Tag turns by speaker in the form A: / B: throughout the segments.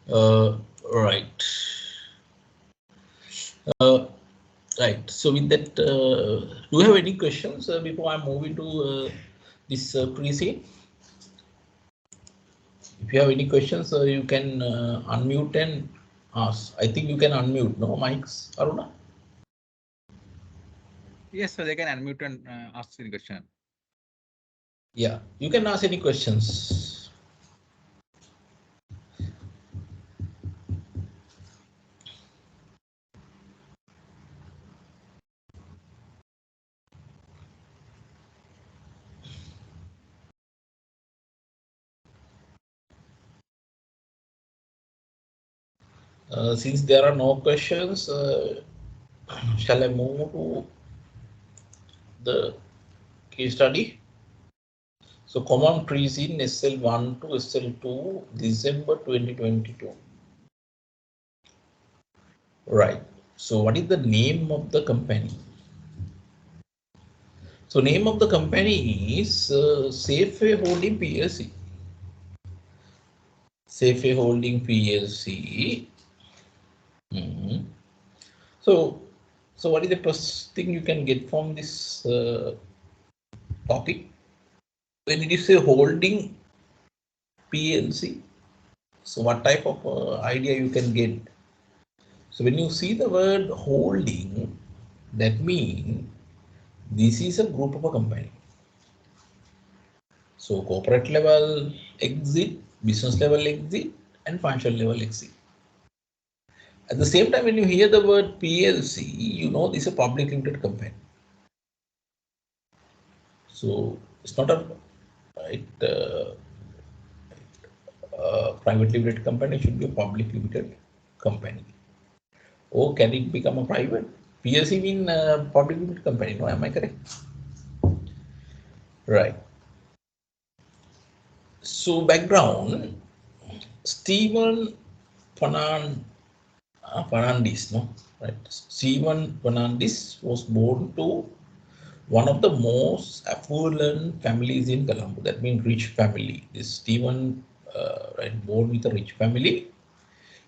A: Right. Uh, right. So with that, do you have any questions before I move into this pre-scene? If you have any questions, you can unmute and ask. I think you can unmute, no, mics, Aruna?
B: Yes, so they can unmute and ask the question.
A: Yeah, you can ask any questions. Since there are no questions, shall I move to the case study? So common trees in SL1 to SL2, December 2022. Right. So what is the name of the company? So name of the company is Safeway Holding PLC. Safeway Holding PLC. Mhm. So, so what is the first thing you can get from this topic? When it is a holding PLC, so what type of idea you can get? So when you see the word holding, that means this is a group of a company. So corporate level exit, business level exit, and financial level exit. At the same time, when you hear the word PLC, you know this is a public limited company. So it's not a right, private limited company, should be a public limited company. Or can it become a private? PLC mean public limited company, no? Am I correct? Right. So background, Stephen Fernandez, no? Right. Stephen Fernandez was born to one of the most affluent families in Colombo. That means rich family. This Stephen, right, born with a rich family.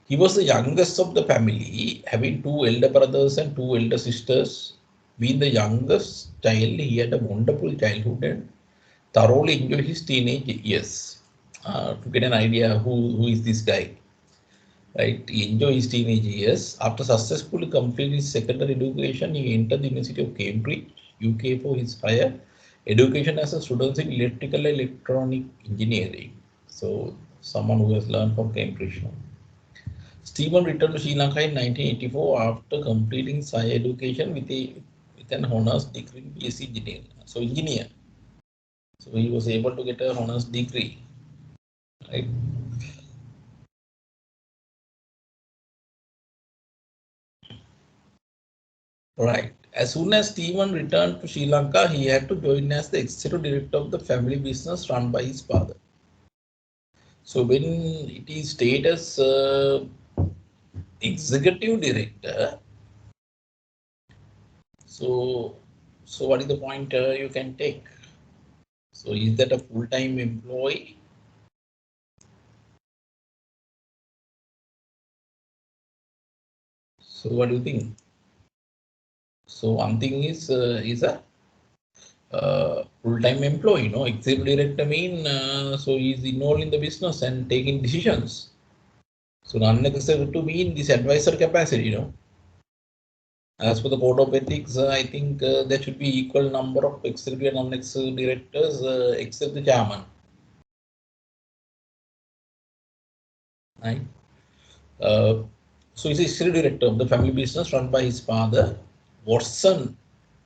A: He was the youngest of the family, having two elder brothers and two elder sisters. Being the youngest child, he had a wonderful childhood and thoroughly enjoyed his teenage years. To get an idea who is this guy, right? He enjoyed his teenage years. After successfully completing his secondary education, he entered the University of Cambridge, UK for his higher education as a student in electrical and electronic engineering. So someone who has learned from Cambridge. No? Stephen returned to Sri Lanka in 1984 after completing his higher education with an honors degree in BSc engineering. So engineer. So he was able to get a honors degree, right? Right. As soon as Stephen returned to Sri Lanka, he had to join as the executive director of the family business run by his father. So when it is stated as executive director, so what is the point you can take? So is that a full-time employee? So what do you think? So one thing is a full-time employee, no? Executive director mean so he's involved in the business and taking decisions. So non-executive mean this advisor capacity, you know. As for the code of ethics, I think there should be equal number of executive and non-executive directors except the chairman. Right? Uh, so he's executive director of the family business run by his father, Watson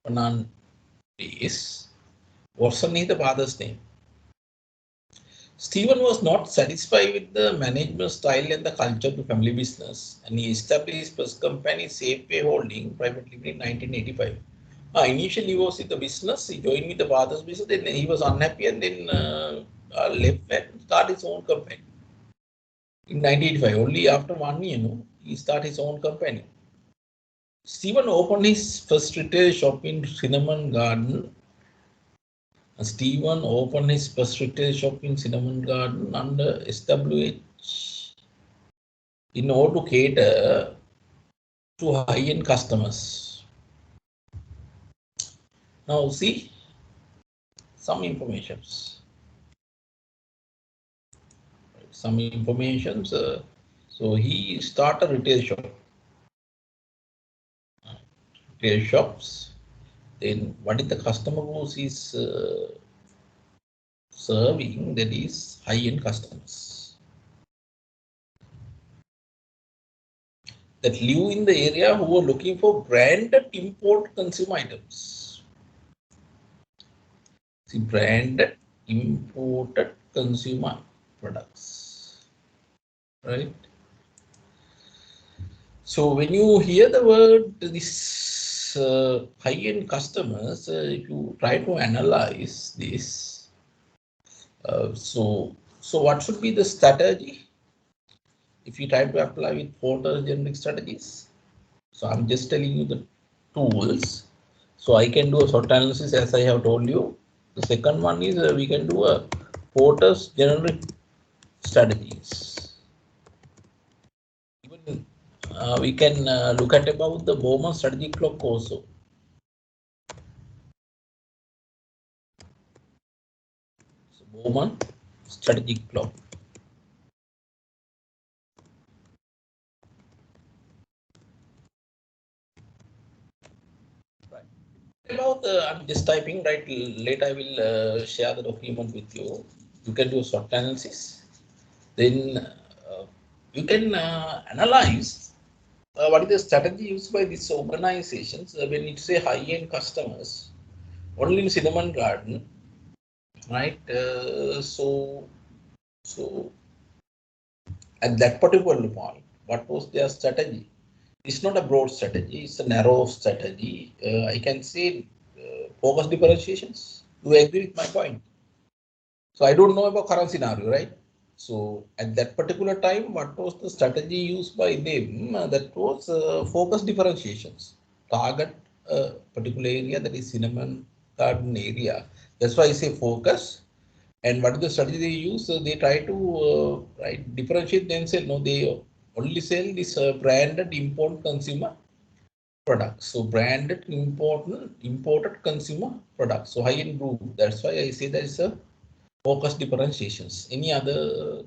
A: Fernandez. Watson is the father's name. Stephen was not satisfied with the management style and the culture of the family business, and he established his first company, Safeway Holding Private Limited, in 1985. Initially, he was in the business. He joined with the father's business. Then he was unhappy and then left and started his own company in 1985. Only after 1 year, he started his own company. Stephen opened his first retail shop in Cinnamon Garden. Stephen opened his first retail shop in Cinnamon Garden under SWH in order to cater to high-end customers. Now see some informations. Some informations. So he started retail shop. Retail shops. Then what is the customer who is serving? That is high-end customers that live in the area who are looking for branded import consumer items. See, branded imported consumer products, right? So when you hear the word this high-end customers, if you try to analyze this, so what should be the strategy if you try to apply with 4 generic strategies? So I'm just telling you the tools. So I can do a SWOT analysis as I have told you. The second one is we can do a Porter's generic strategies. Even we can look at about the Bowman strategy clock also. So Bowman strategic clock. Right. About I'm just typing right. Later I will share the document with you. You can do a SWOT analysis. Then you can analyze what is the strategy used by these organizations when it say high-end customers only in Cinnamon Garden, right? So at that particular point, what was their strategy? It's not a broad strategy; it's a narrow strategy. I can say focus differentiations. Do you agree with my point? So I don't know about current scenario, right? So at that particular time, what was the strategy used by them? That was focus differentiations. Target a particular area, that is Cinnamon Garden area. That's why I say focus. And what is the strategy they use? They try to differentiate themselves. No, they only sell this branded import consumer products. So branded imported consumer products. So high-end group. That's why I say that is a focus differentiations. Any other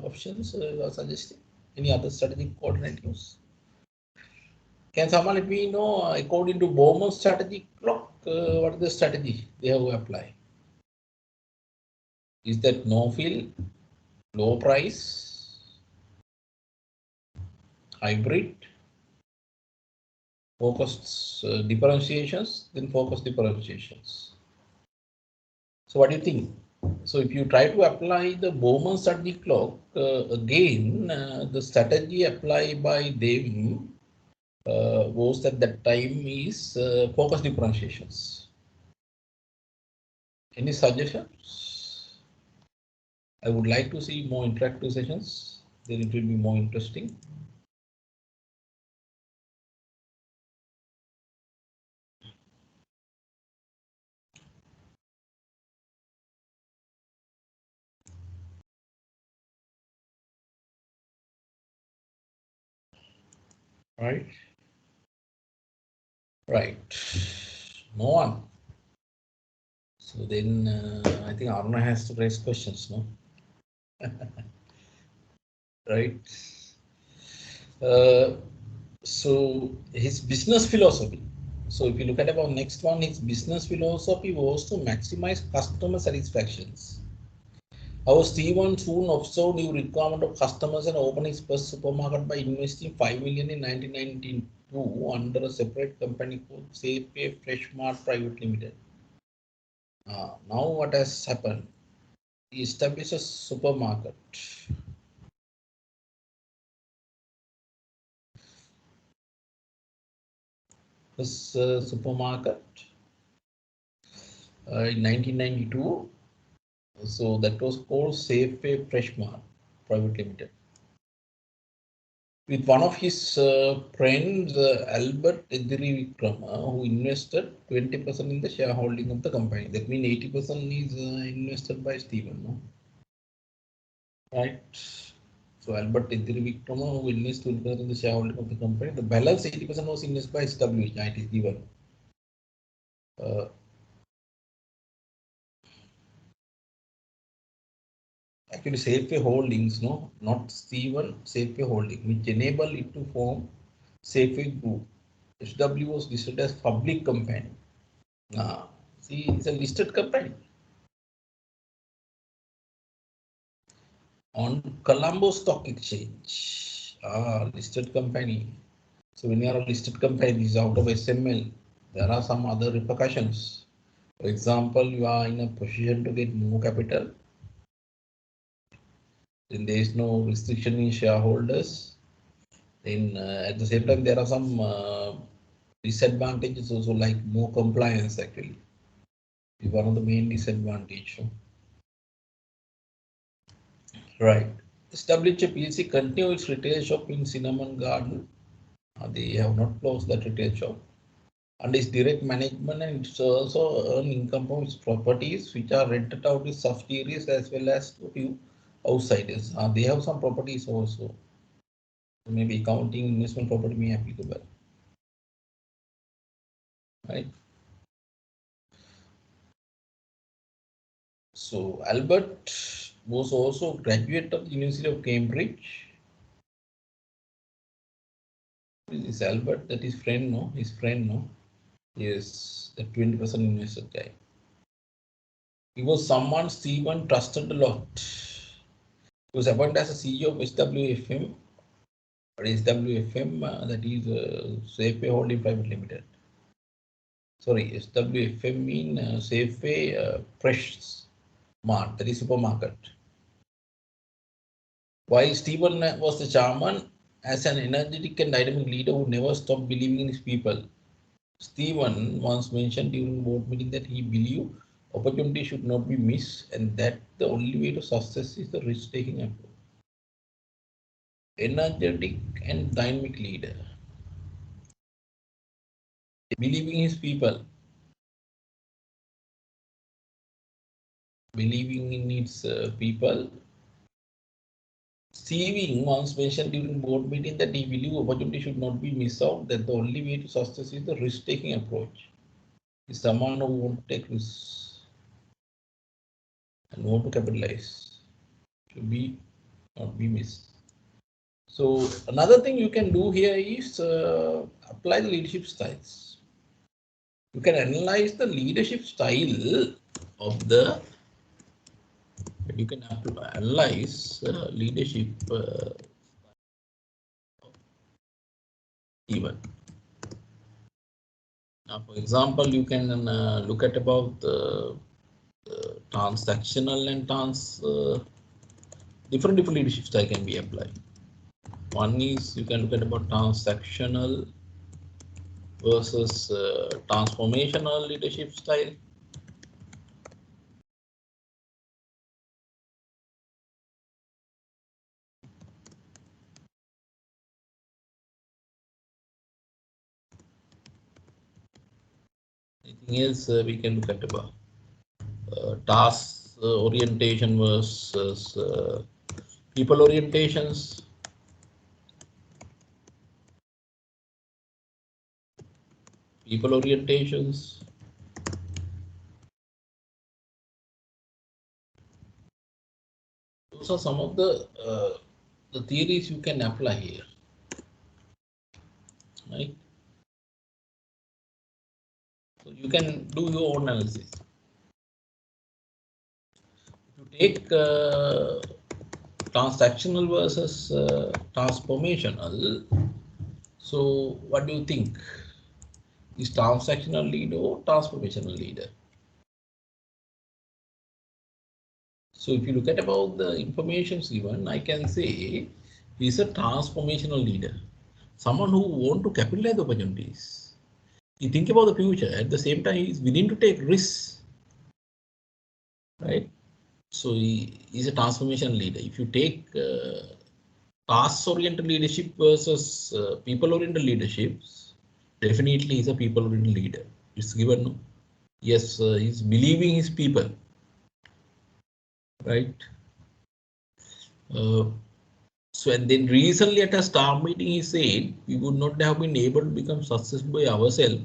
A: options you are suggesting? Any other strategic coordinate use? Can someone let me know according to Bowman's strategic clock, what is the strategy they have applied? Is that no fill, low price, hybrid, focused differentiations, then focus differentiations? So what do you think? So if you try to apply the Bowman strategy clock, again, the strategy applied by them was at that time is focus differentiations. Any suggestions? I would like to see more interactive sessions. Then it will be more interesting. Right. Right. No one. So then I think Aruna has to raise questions, no? Right. So his business philosophy. So if you look at about next one, his business philosophy was to maximize customer satisfactions. Our Stephen soon observed new requirement of customers and opened his first supermarket by investing 5 million in 1992 under a separate company called Safeway Fresh Mart Private Limited. Now what has happened? He established a supermarket. This supermarket in 1992. So that was called Safeway Fresh Mart Private Limited. With one of his friends, Albert Edri Vikrama, who invested 20% in the shareholding of the company. That means 80% is invested by Stephen, no? Right? So Albert Idrivictomo will invest 20% in the shareholding of the company. The balance 80% was invested by SWH. It is given. Actually, Safeway Holdings, no, not Steven, Safeway Holding, which enable it to form Safeway Group. SW was listed as public company. See, it's a listed company on Colombo Stock Exchange. Listed company. So when you are a listed company, is out of SML, there are some other repercussions. For example, you are in a position to get more capital. Then there is no restriction in shareholders. Then at the same time, there are some disadvantages also, like more compliance actually. Is one of the main disadvantage. Right. SWH PLC continue its retail shop in Cinnamon Garden. They have not closed that retail shop. And its direct management, and it's also earn income from its properties, which are rented out to subsidiaries as well as to few outsiders. They have some properties also. Maybe accounting, investment property may be applicable. Right. So Albert was also graduate of the University of Cambridge. This is Albert, that is friend, no? His friend, no? Yes, the 20% investor guy. He was someone Stephen trusted a lot. He was appointed as a CEO of SWFM, but SWFM, that is Safeway Holding Private Limited. Sorry, SWFM mean Safeway Fresh Mart, that is supermarket. While Stephen was the chairman, as an energetic and dynamic leader who never stopped believing in his people, Stephen once mentioned during board meeting that he believed opportunity should not be missed and that the only way to success is the risk-taking approach. Energetic and dynamic leader. Believing his people. Believing in its people. Stephen once mentioned during board meeting that he believed opportunity should not be missed out, that the only way to success is the risk-taking approach. Is someone who won't take risks and want to capitalize. Should be not be missed. So another thing you can do here is apply the leadership styles. You can analyze the leadership style of the. You can analyze leadership even. Now, for example, you can look at about transactional and different leadership style can be applied. One is you can look at about transactional versus transformational leadership style. Anything else we can look at about task orientation versus people orientations. People orientations. Those are some of the theories you can apply here, right? So you can do your own analysis. If you take transactional versus transformational, so what do you think? Is transactional leader or transformational leader? So if you look at about the information given, I can say he's a transformational leader, someone who want to capitalize opportunities. He think about the future. At the same time, he's willing to take risks, right? So he is a transformation leader. If you take task-oriented leadership versus people-oriented leaderships, definitely he's a people-oriented leader. It's given, no? Yes, he's believing his people, right? So So, and then recently at a staff meeting, he said we would not have been able to become successful by ourselves.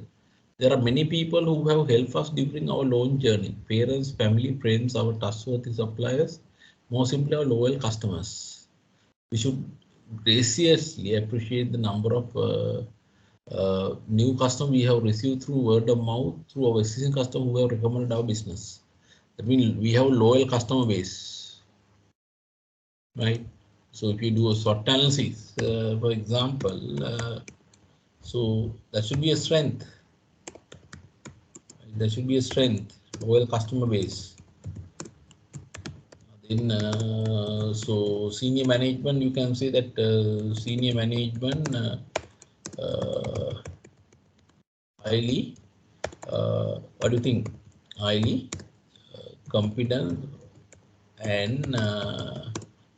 A: There are many people who have helped us during our launch journey. Parents, family, friends, our trustworthy suppliers, more simply our loyal customers. We should graciously appreciate the number of new customers we have received through word of mouth, through our existing customers who have recommended our business. That means we have a loyal customer base, right? So if you do a SWOT analysis, for example, so that should be a strength. There should be a strength, loyal customer base. Then, so senior management, you can say that senior management highly, what do you think? Highly competent and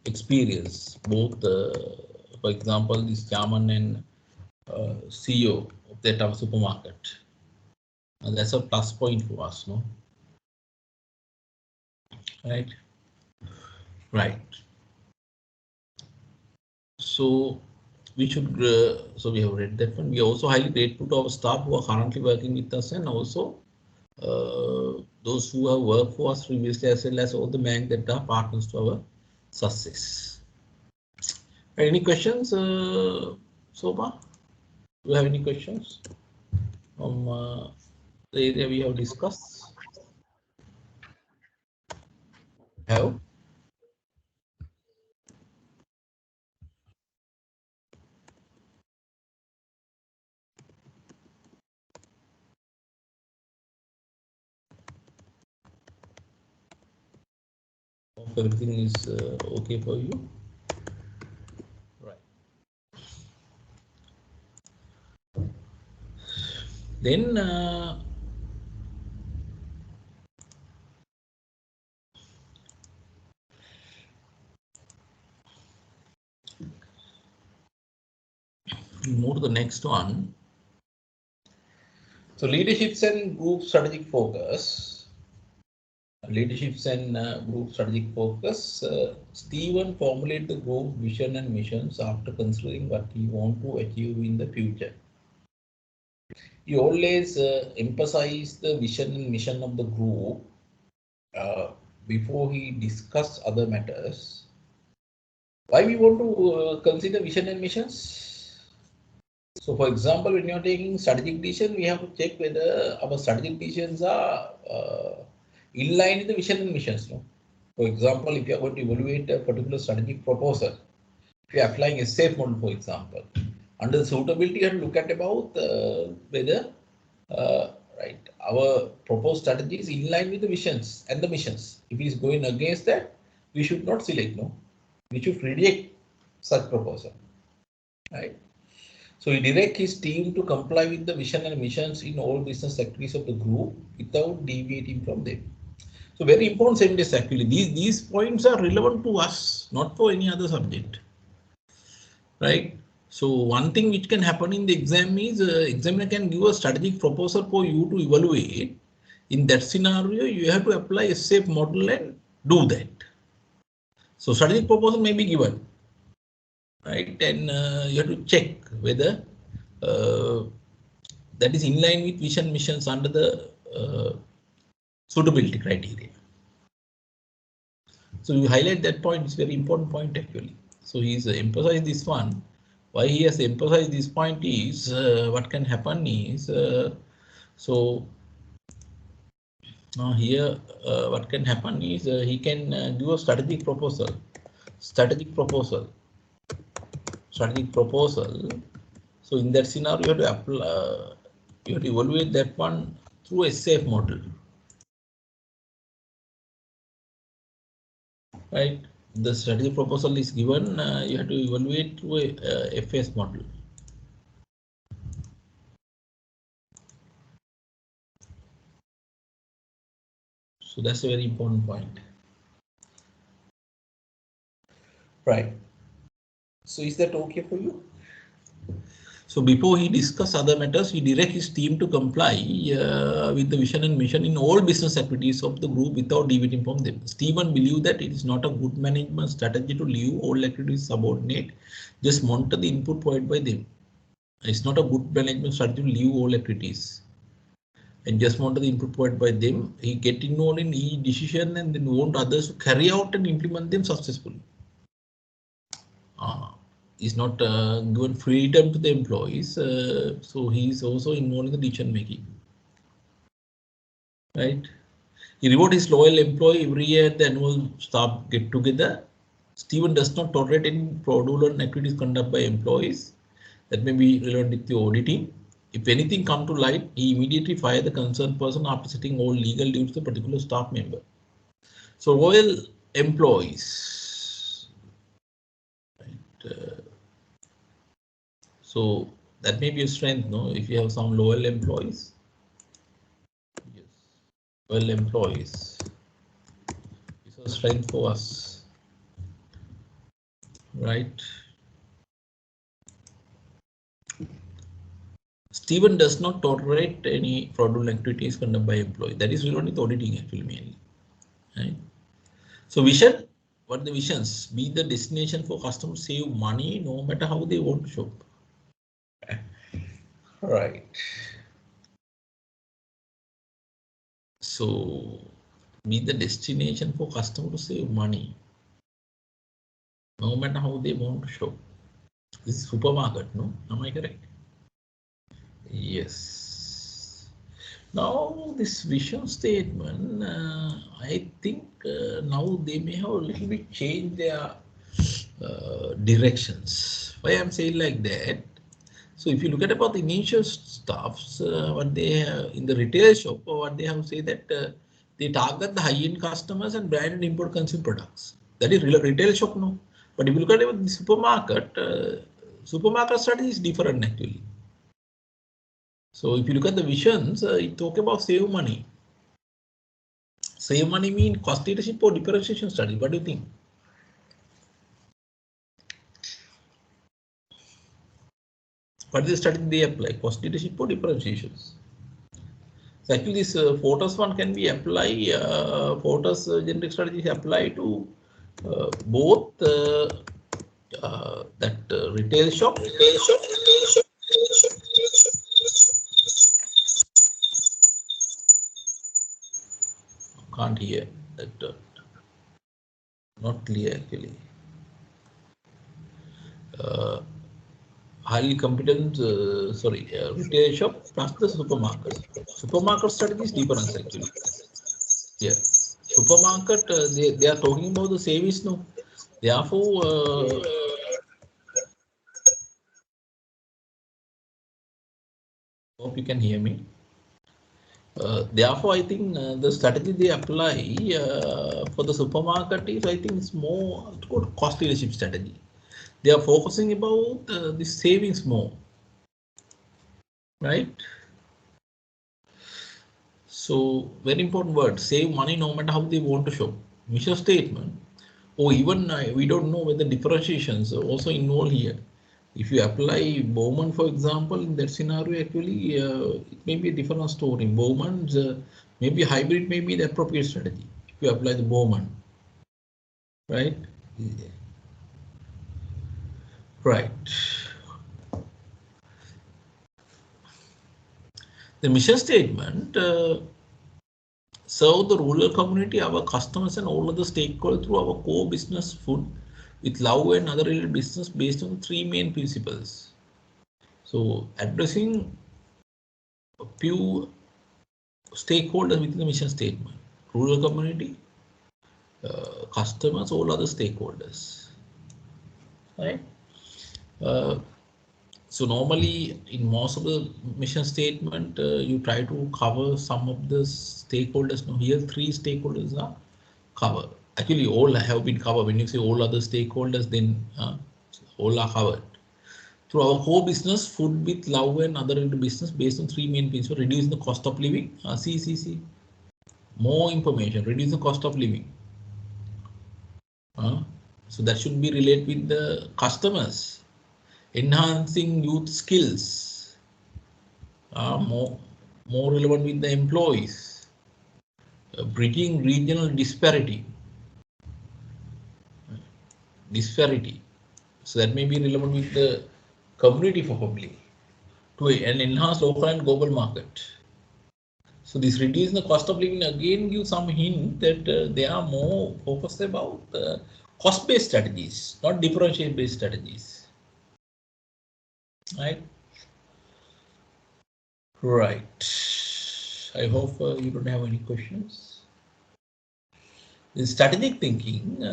A: experience. Both, for example, this chairman and CEO of that our supermarket. And that's a plus point for us, no? Right. Right. So we should, so we have read that one. We are also highly grateful to our staff who are currently working with us, and also those who have worked for us previously, as well as all the banks that are partners to our success. Any questions, Soba? Do you have any questions from the area we have discussed? Have? If everything is okay for you? Right. Then move to the next one. So leaderships and group strategic focus. Leaderships and group strategic focus. Stephen formulated the group vision and missions after considering what he want to achieve in the future. He always emphasized the vision and mission of the group before he discussed other matters. Why we want to consider vision and missions? So, for example, when you are taking strategic decision, we have to check whether our strategic decisions are in line with the vision and missions. No? For example, if you are going to evaluate a particular strategic proposal, if you are applying a safe model, for example, under the suitability, you have to look at about whether right our proposed strategy is in line with the visions and the missions. If it is going against that, we should not select. No, we should reject such proposal. Right. So he direct his team to comply with the vision and missions in all business activities of the group without deviating from them. So very important sentence actually. These points are relevant to us, not for any other subject. Right. So one thing which can happen in the exam is examiner can give a strategic proposal for you to evaluate. In that scenario, you have to apply a safe model and do that. So strategic proposal may be given, right? And you have to check whether that is in line with vision missions under the suitability criteria. So you highlight that point. It's very important point actually. So he's emphasized this one. Why he has emphasized this point is what can happen is so here what can happen is he can do a strategic proposal. Strategic proposal. So in that scenario, you have to apply, you have to evaluate that one through a safe model. Right, the strategy proposal is given, you have to evaluate through a FS model. So that's a very important point. Right. So is that okay for you? So before he discuss other matters, he direct his team to comply with the vision and mission in all business activities of the group without deviating from them. Stephen believed that it is not a good management strategy to leave all activities subordinate, just monitor the input provided by them. It's not a good management strategy to leave all activities and just monitor the input provided by them. He get involved in each decision and then want others to carry out and implement them successfully. Is not given freedom to the employees, so he is also involved in the decision making. Right? He reward his loyal employee every year at the annual staff get together. Stephen does not tolerate any fraudulent activities conducted by employees that may be relevant with the auditing. If anything come to light, he immediately fire the concerned person after setting all legal duties to the particular staff member. So loyal employees. Right? So that may be a strength, no? If you have some loyal employees. Yes. Loyal employees. It's a strength for us. Right? Stephen does not tolerate any fraudulent activities conducted by employees. That is related to auditing actually mainly. Right? So vision, what are the visions? Be the destination for customers, save money no matter how they want to shop. Right. So be the destination for customers to save money no matter how they want to shop. This is supermarket, no? Am I correct? Yes. Now this vision statement, I think now they may have a little bit changed their directions. Why I'm saying like that? So if you look at about the initial stuffs, what they have in the retail shop, what they have say that they target the high-end customers and branded import consumer products. That is real retail shop, no. But if you look at the supermarket, supermarket strategy is different actually. So if you look at the visions, it talk about save money. Save money mean cost leadership or differentiation strategy. What do you think? What is the strategy they apply? Cost leadership or differentiations? So actually, this Fortas one can be applied. Fortas generic strategy apply to both that retail shop. Can't hear that. Not clear actually. Highly competent, retail shop plus the supermarket. Supermarket strategy is different actually. Yeah, supermarket they are talking about the service, no. Therefore, hope you can hear me. Therefore, I think the strategy they apply for the supermarket is, I think, it's more called cost leadership strategy. They are focusing about the savings more, right? So very important word, save money no matter how they want to show. Mission statement, or even we don't know whether differentiations are also involved here. If you apply Bowman, for example, in that scenario, actually, it may be a different story. Bowman's maybe hybrid may be the appropriate strategy if you apply the Bowman, right? Right. The mission statement, serve the rural community, our customers and all other stakeholders through our core business food with love and other related business based on three main principles. So addressing a few stakeholders within the mission statement, rural community, customers, all other stakeholders, right? So normally in most of the mission statement, you try to cover some of the stakeholders. Now here, three stakeholders are covered. Actually, all have been covered. When you say all other stakeholders, then all are covered. Through our core business, food with love and other business based on three main principles: reduce the cost of living, CCC. More information, reduce the cost of living. So that should be related with the customers. enhancing youth skills, more relevant with the employees, bridging regional disparity. So that may be relevant with the community probably to an enhanced local and global market. So this reducing the cost of living again gives some hint that they are more focused about cost-based strategies, not differential-based strategies. Right. I hope you don't have any questions. In strategic thinking,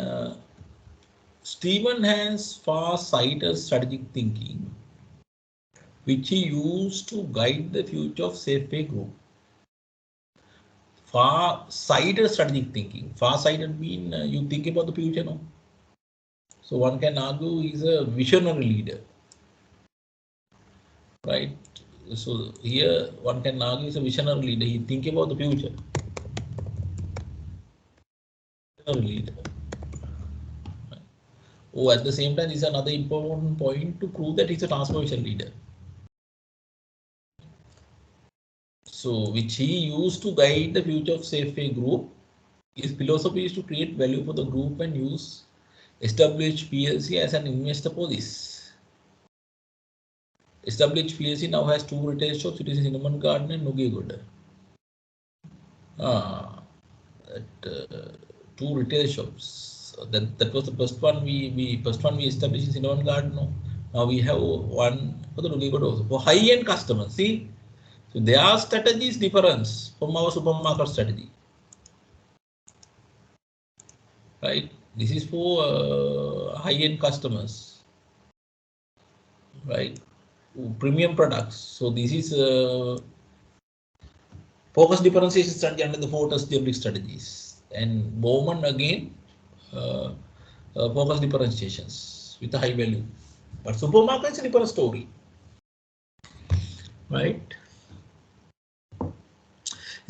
A: Stephen has far-sighted strategic thinking, which he used to guide the future of Safeway Group. Far-sighted strategic thinking. Far-sighted mean you think about the future, no? So one can argue he's a visionary leader, right? So here one can argue he's a visionary leader. He think about the future. Leader. Oh, at the same time, this is another important point to prove that he's a transformation leader. So, which he used to guide the future of Safeway Group. His philosophy is to create value for the group and use SWH PLC as an investor for this. SWH PLC now has 2 retail shops. It is in Cinnamon Garden and Nugegoda. 2 retail shops. That was the first one we established in Cinnamon Garden. No? Now we have one for the Nugegoda also. For high-end customers, see. So their strategy is different from our supermarket strategy, right? This is for high-end customers, right? Premium products. So this is focus differentiation strategy under the 4 generic strategies, and Bowman again focus differentiations with a high value. But supermarket is a different story, right?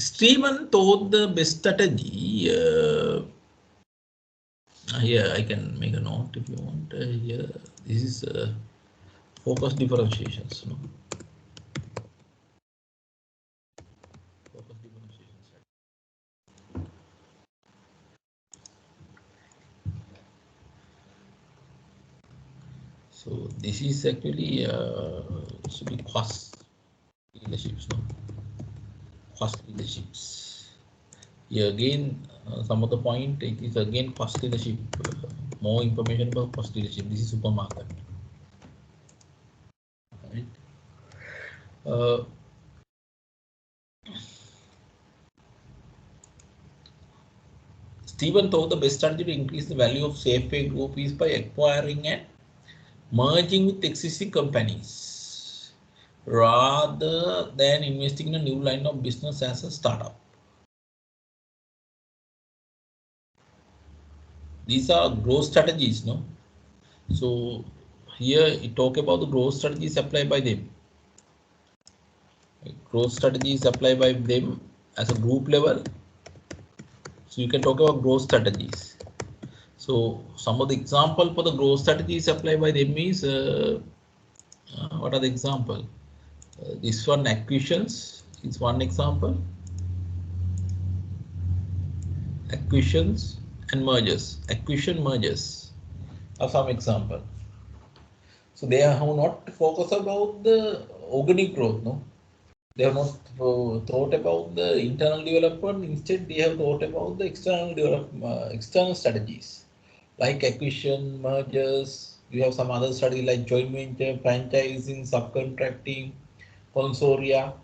A: Stephen thought the best strategy. Here I can make a note if you want. Here, this is focus differentiations. No? Focus differentiations. So this is actually should be cost leaderships. No? Cost leaderships. Here again, some of the point it is again cost leadership. More information about cost leadership. This is supermarket. Right. Stephen thought the best strategy to increase the value of Safeway Group is by acquiring and merging with existing companies rather than investing in a new line of business as a startup. These are growth strategies, no? So here it talk about the growth strategies applied by them. Growth strategies applied by them as a group level. So you can talk about growth strategies. So some of the example for the growth strategies applied by them is what are the example? This one, acquisitions is one example. Acquisitions and mergers. Acquisition mergers are some example. So they have not focused about the organic growth, no. They have not thought about the internal development. Instead, they have thought about the external strategies like acquisition, mergers. You have some other strategy like joint venture, franchising, subcontracting, consortia.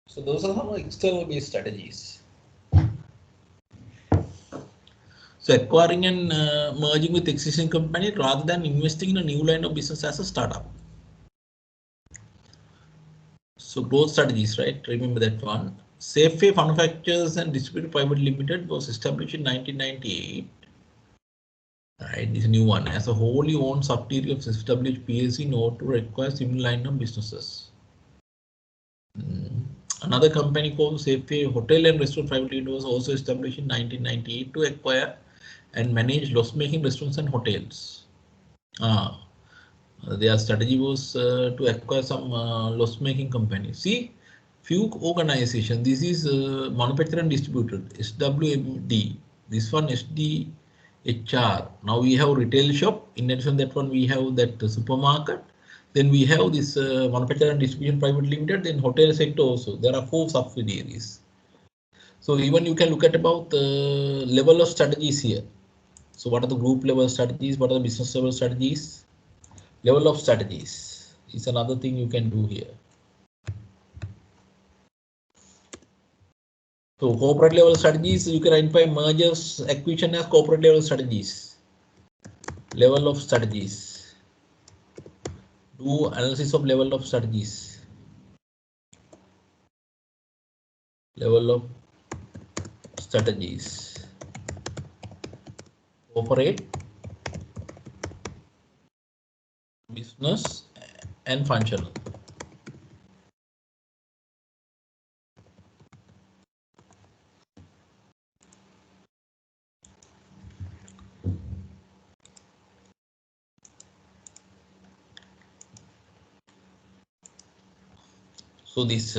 A: So those are some external based strategies. So acquiring and merging with existing company rather than investing in a new line of business as a startup. So growth strategies, right? Remember that one. Safeway Manufacturers and Distributors Private Limited was established in 1998. Right, this new one as a wholly owned subsidiary of SWH PLC in order to acquire similar line of businesses. Another company called Safeway Hotel and Restaurant Private Limited was also established in 1998 to acquire and manage loss-making restaurants and hotels. Their strategy was to acquire some loss-making companies. See, few organization. This is manufacturer and distributor, SWMD. This one SDHR. Now we have retail shop. In addition to that one, we have that supermarket. Then we have this manufacturer and distribution private limited. Then hotel sector also. There are 4 subsidiaries. So even you can look at about the level of strategies here. So what are the group level strategies? What are the business level strategies? Level of strategies is another thing you can do here. So corporate level strategies, you can identify mergers, acquisition as corporate level strategies. Level of strategies. Do analysis of level of strategies. Level of strategies. Corporate, business, and functional. So this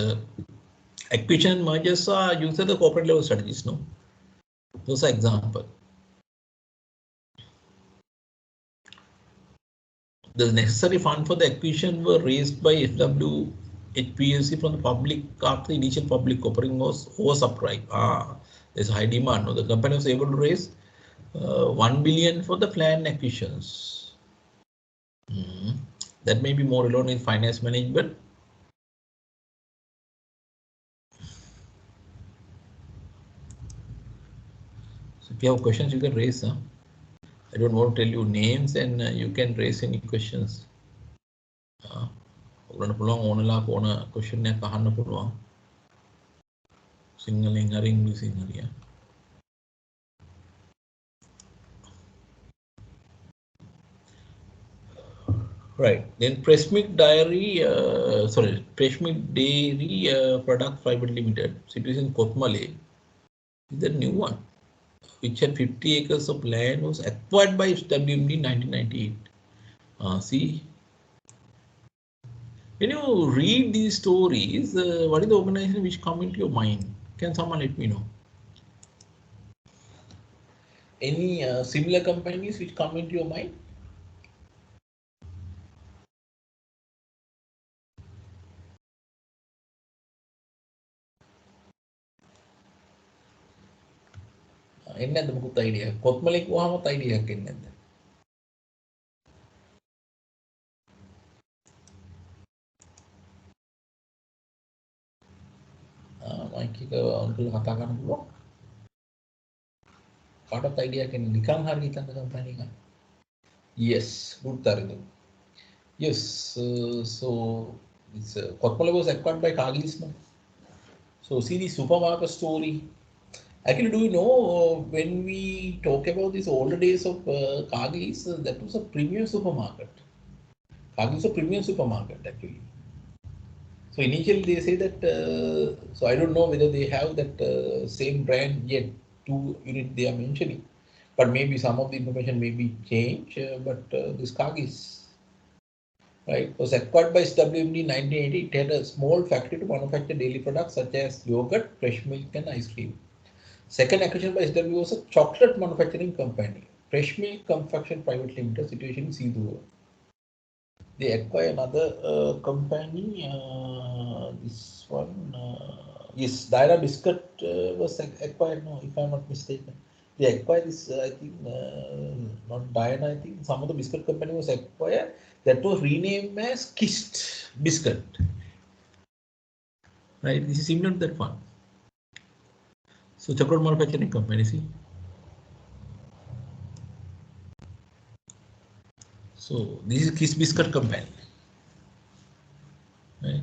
A: acquisition and mergers are used at the corporate level strategies, no? Those are example. The necessary fund for the acquisition were raised by FWHPLC from the public after the initial public offering was oversubscribed. There's high demand. No? The company was able to raise 1 billion for the planned acquisitions. That may be more alone in finance management. So if you have questions, you can raise. I don't want to tell you names, and you can raise any questions. ඔයගොල්ලන්ට පුළුවන් ඕනලා ඕන question එකක් අහන්න පුළුවන්. සිංහලෙන් හරි ඉංග්‍රීසියෙන් හරි. Right. Then Pressmilk Dairy Product Private Limited, situation Kotmale, is the new one, which had 50 acres of land, was acquired by WMD in 1998. See, when you read these stories, what is the organization which come into your mind? Can someone let me know? Any similar companies which come into your mind? එන්නේ නැද්ද මොකුත් idea? Kotmale කිව්වහමත් idea එකක් එන්නේ නැද්ද? Mic එක on කරලා කතා කරන්න පුළුවන්. කාටවත් idea එකක් එන්නේ නිකන් හරි හිතන්න company එකක්. Yes, good Taridu. Yes, so this Kotmale was acquired by Cargill. No? So see the supermarket story. Actually, do you know when we talk about these older days of Cargill's, that was a premium supermarket. Cargill's a premium supermarket actually. So initially they say that, so I don't know whether they have that same brand yet, 2 units they are mentioning, but maybe some of the information may be changed, but this Cargill's, right, was acquired by SWMD in 1980. It had a small factory to manufacture daily products such as yogurt, fresh milk and ice cream. Second acquisition by SW was a chocolate manufacturing company, Fresh Milk Confection Private Limited, situation in Sidhu. They acquire another company, this one, yes, Daira Biscuit was acquired, no, if I'm not mistaken. They acquired this, I think, not Diana, I think some of the biscuit company was acquired, that was renamed as Kist Biscuit. Right, this is similar to that one. So chocolate manufacturing company, see. So this is Kiss Biscuit company. Right.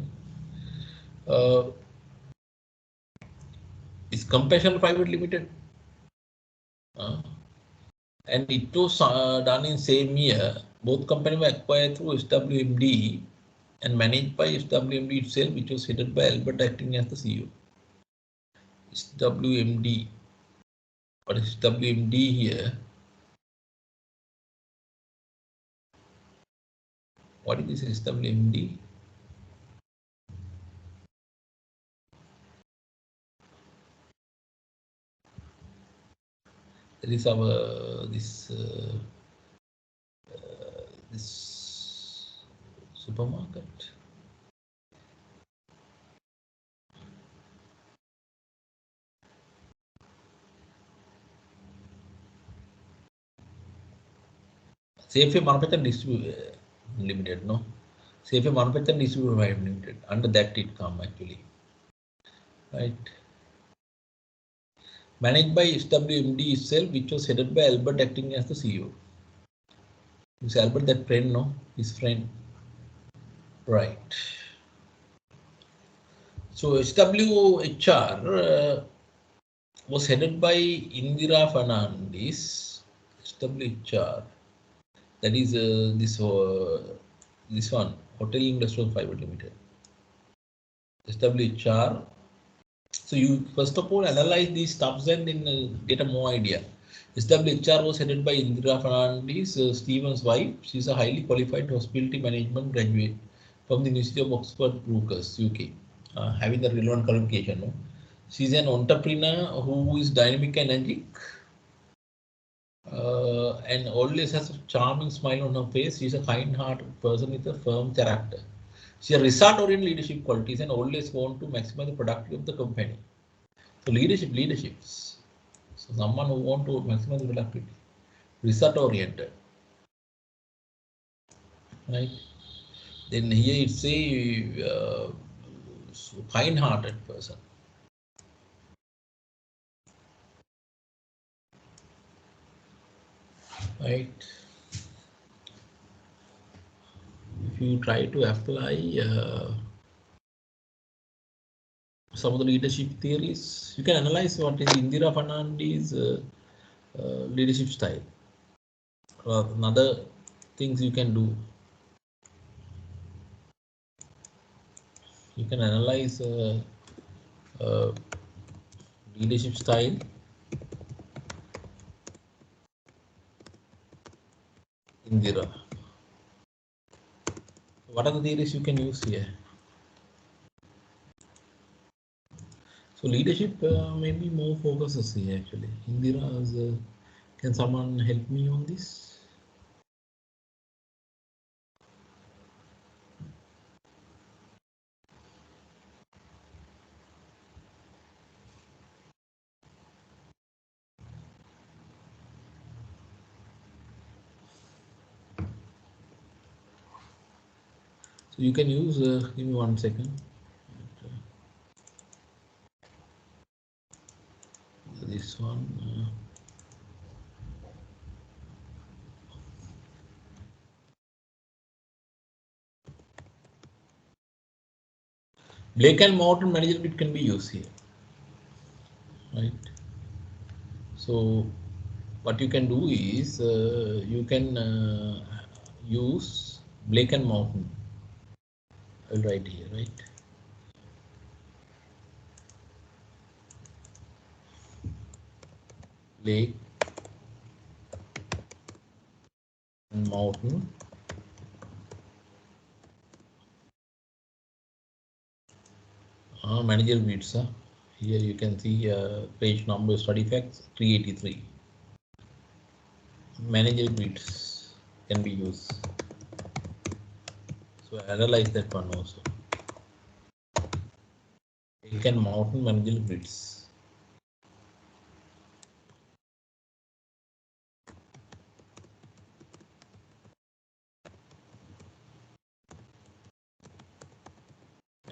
A: It's Compassion Private Limited. And it was done in same year. Both companies were acquired through SWMD and managed by SWMD itself, which was headed by Albert acting as the CEO. SWMD. What is SWMD here? What is this SWMD? That is our this supermarket. Safeway Manufacturing Distribution Limited, no? Safeway Manufacturing Distribution Private Limited. Under that it come actually, right? Managed by SWMD itself, which was headed by Albert acting as the CEO. Is Albert that friend, no? His friend, right? So SWHR was headed by Indira Fernandes. SWHR, that is this one, Hotel Industrial Private Limited. SWHR. So you first of all analyze these stuffs and then get a more idea. SWHR was headed by Indira Fernandes, Stephen's wife. She's a highly qualified hospitality management graduate from the University of Oxford, Brookes, UK, having the relevant qualification. No? She's an entrepreneur who is dynamic and energetic, and always has a charming smile on her face. She's a kind-hearted person with a firm character. She has result-oriented leadership qualities and always want to maximize the productivity of the company. So leaderships. So someone who want to maximize the productivity, result-oriented, right? Then here it's a kind-hearted person. Right? If you try to apply some of the leadership theories, you can analyze what is Indira Fernandes' leadership style. Another things you can do, you can analyze leadership style. Indira. What are the theories you can use here? So leadership maybe more focuses here actually. Indira's, can someone help me on this? So you can use, give me 1 second. This one. Blake and Morton manager bit can be used here, right? So what you can do is you can use Blake and Morton. I'll write here, right? Blake and Morton. Manager bits. Here you can see page number study facts 383. Manager bits can be used. So analyze that one also. You can Mountain manager bits.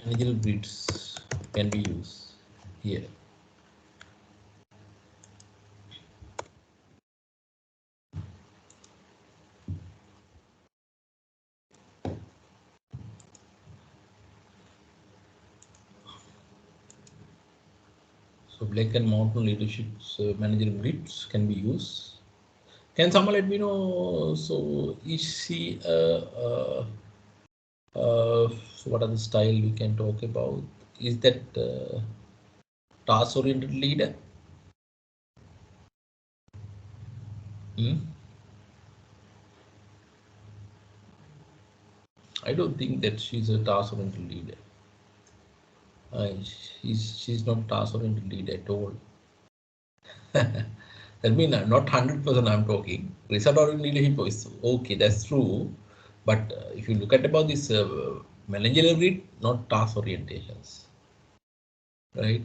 A: Manager bits can be used here. So Blake and Mountain leadership's manager bits can be used. Can someone let me know? So is she so what are the style we can talk about? Is that task-oriented leader? Hmm? I don't think that she's a task-oriented leader. She's not task-oriented leader at all. That means not 100% I'm talking. Result-oriented leadership is okay, that's true. But if you look at about this managerial grid, not task orientations, right?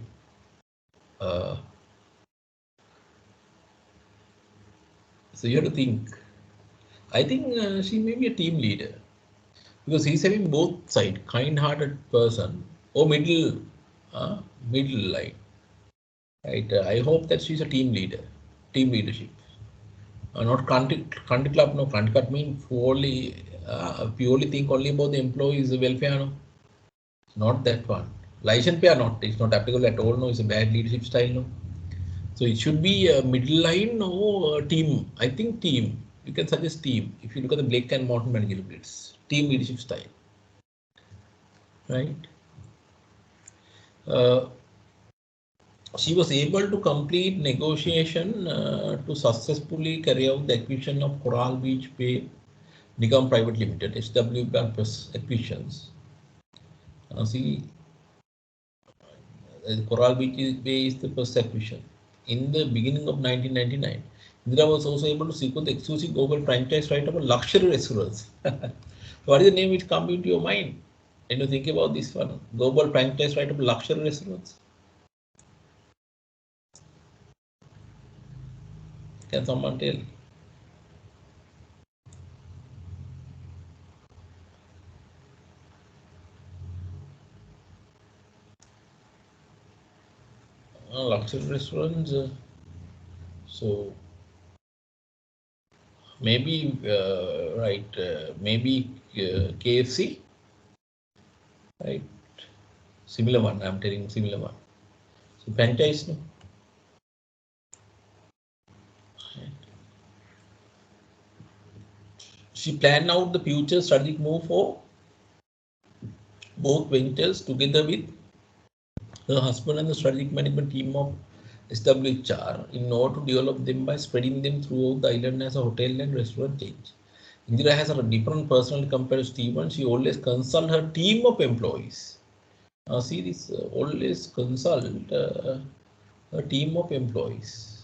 A: So you have to think. I think she may be a team leader because he's having both side, kind-hearted person or middle line, right? I hope that she's a team leader, team leadership. Not country club. No, country club mean purely think only about the employees' welfare. No, not that one. License pay not. It's not applicable at all. No, it's a bad leadership style. No, so it should be a middle line or team. I think team. You can suggest team. If you look at the Blake and Morton managerial grids, team leadership style, right? She was able to complete negotiation to successfully carry out the acquisition of Coral Beach Bay Nigam Private Limited, SW Bank Plus acquisitions. See, Coral Beach Bay is the first acquisition. In the beginning of 1999, Indira was also able to secure the exclusive global franchise right of a luxury restaurants. What is the name which comes into your mind when you think about this one? Global franchise right of luxury restaurants. Can someone tell? Luxury restaurants. So maybe right, maybe KFC, right? Similar one. I'm telling similar one. So franchise, no? She planned out the future strategic move for both ventures together with her husband and the strategic management team of SWHR in order to develop them by spreading them throughout the island as a hotel and restaurant chain. Indira has a different personality compared to Stephen. She always consult her team of employees. See this, always consult a team of employees.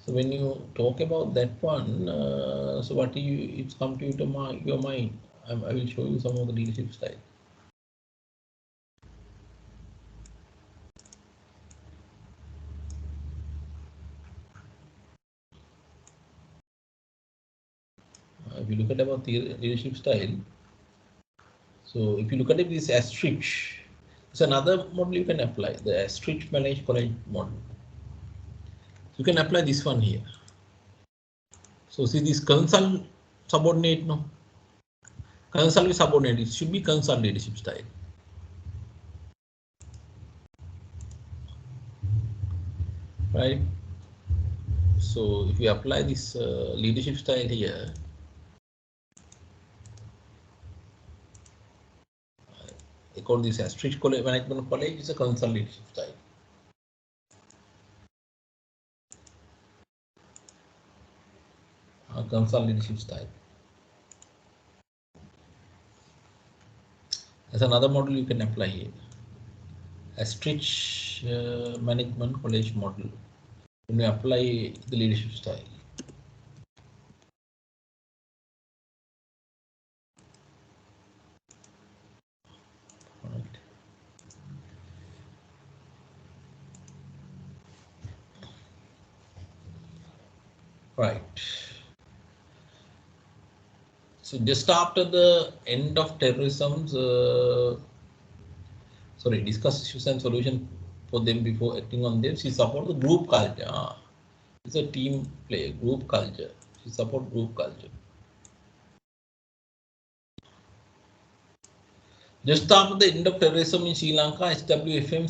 A: So when you talk about that one, so what do you, it's come to your mind. I will show you some of the leadership style. If you look at about the leadership style, so if you look at it, this Astrich, it's another model you can apply, the Astrich Managed College model. You can apply this one here. So see this consult subordinate, no? Consult with subordinate, it should be consult leadership style. Right? So if you apply this leadership style here, they call this Astrich Management College, is a consult leadership style. Consult leadership style. That's another model you can apply here. Astrich Management College model. When you apply the leadership style. Right. So just after the end of terrorism, discuss issues and solution for them before acting on them. She support the group culture. It's a team play, group culture. She support group culture. Just after the end of terrorism in Sri Lanka, SWFM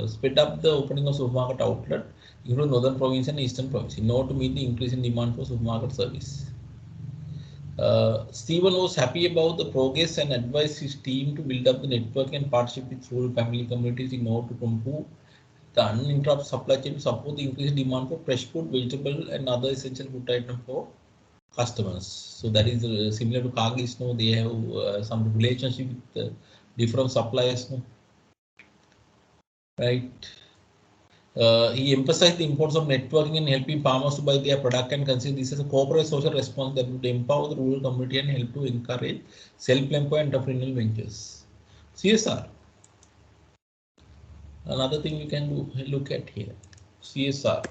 A: sped up the opening of supermarket outlet, including northern province and eastern province, in order to meet the increasing demand for supermarket service. Stephen was happy about the progress and advised his team to build up the network and partnership with rural family communities in order to improve the uninterrupted supply chain to support the increased demand for fresh food, vegetable, and other essential food items for customers. So that is similar to Kagis. No, they have some relationship with different suppliers. No, right. He emphasized the importance of networking and helping farmers to buy their product and consider this as a corporate social response that would empower the rural community and help to encourage self-employed entrepreneurial ventures. CSR, another thing we can look at here. CSR,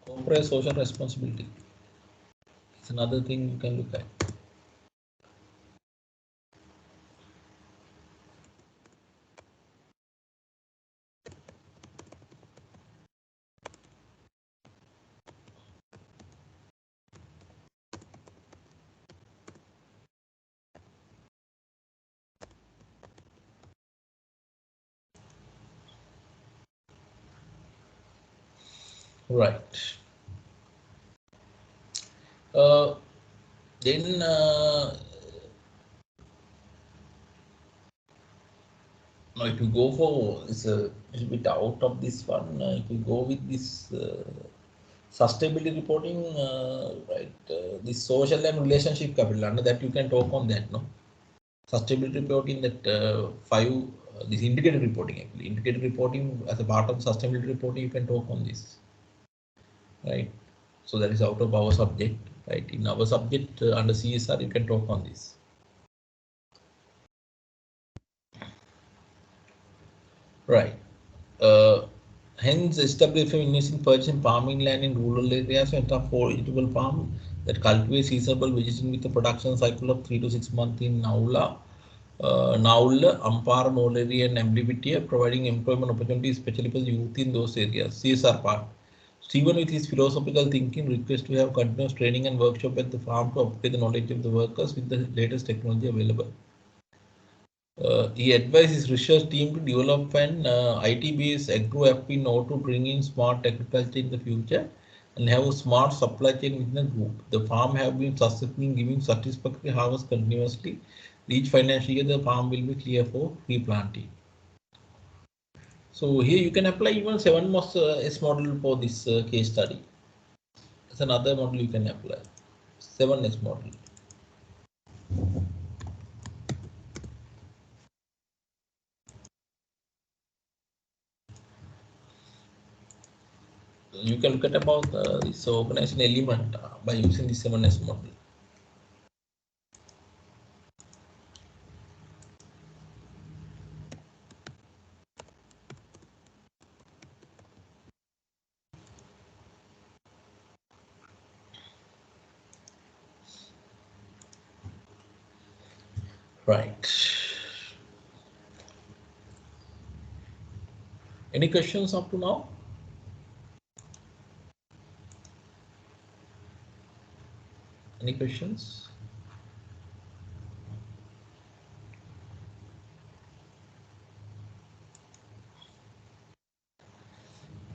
A: corporate social responsibility. It's another thing you can look at. Right. Uh, then now if you go for it's a little bit out of this one, if you go with this sustainability reporting, right? This social and relationship capital under that you can talk on that, no? Sustainability reporting that five this integrated reporting actually integrated reporting as a part of sustainability reporting you can talk on this, right? So that is out of our subject, right? In our subject under CSR you can talk on this. Right. Hence, establishing investing purchasing farming land in rural areas and for eatable farm that cultivate seasonable vegetation with a production cycle of 3 to 6 months in Naula, Ampara, Noleri, and Amblivitia, providing employment opportunities, especially for youth in those areas. CSR part. Stephen, with his philosophical thinking, requests to have continuous training and workshop at the farm to upgrade the knowledge of the workers with the latest technology available. He advised his research team to develop an IT-based agro app in order to bring in smart agriculture in the future and have a smart supply chain within the group. The farm have been successful in giving satisfactory harvest continuously. Each financial year, the farm will be clear for replanting. So here you can apply even 7S model for this case study. That's another model you can apply. 7S model. You can look at about this organization element by using the 7S model. Right. Any questions up to now? Any questions?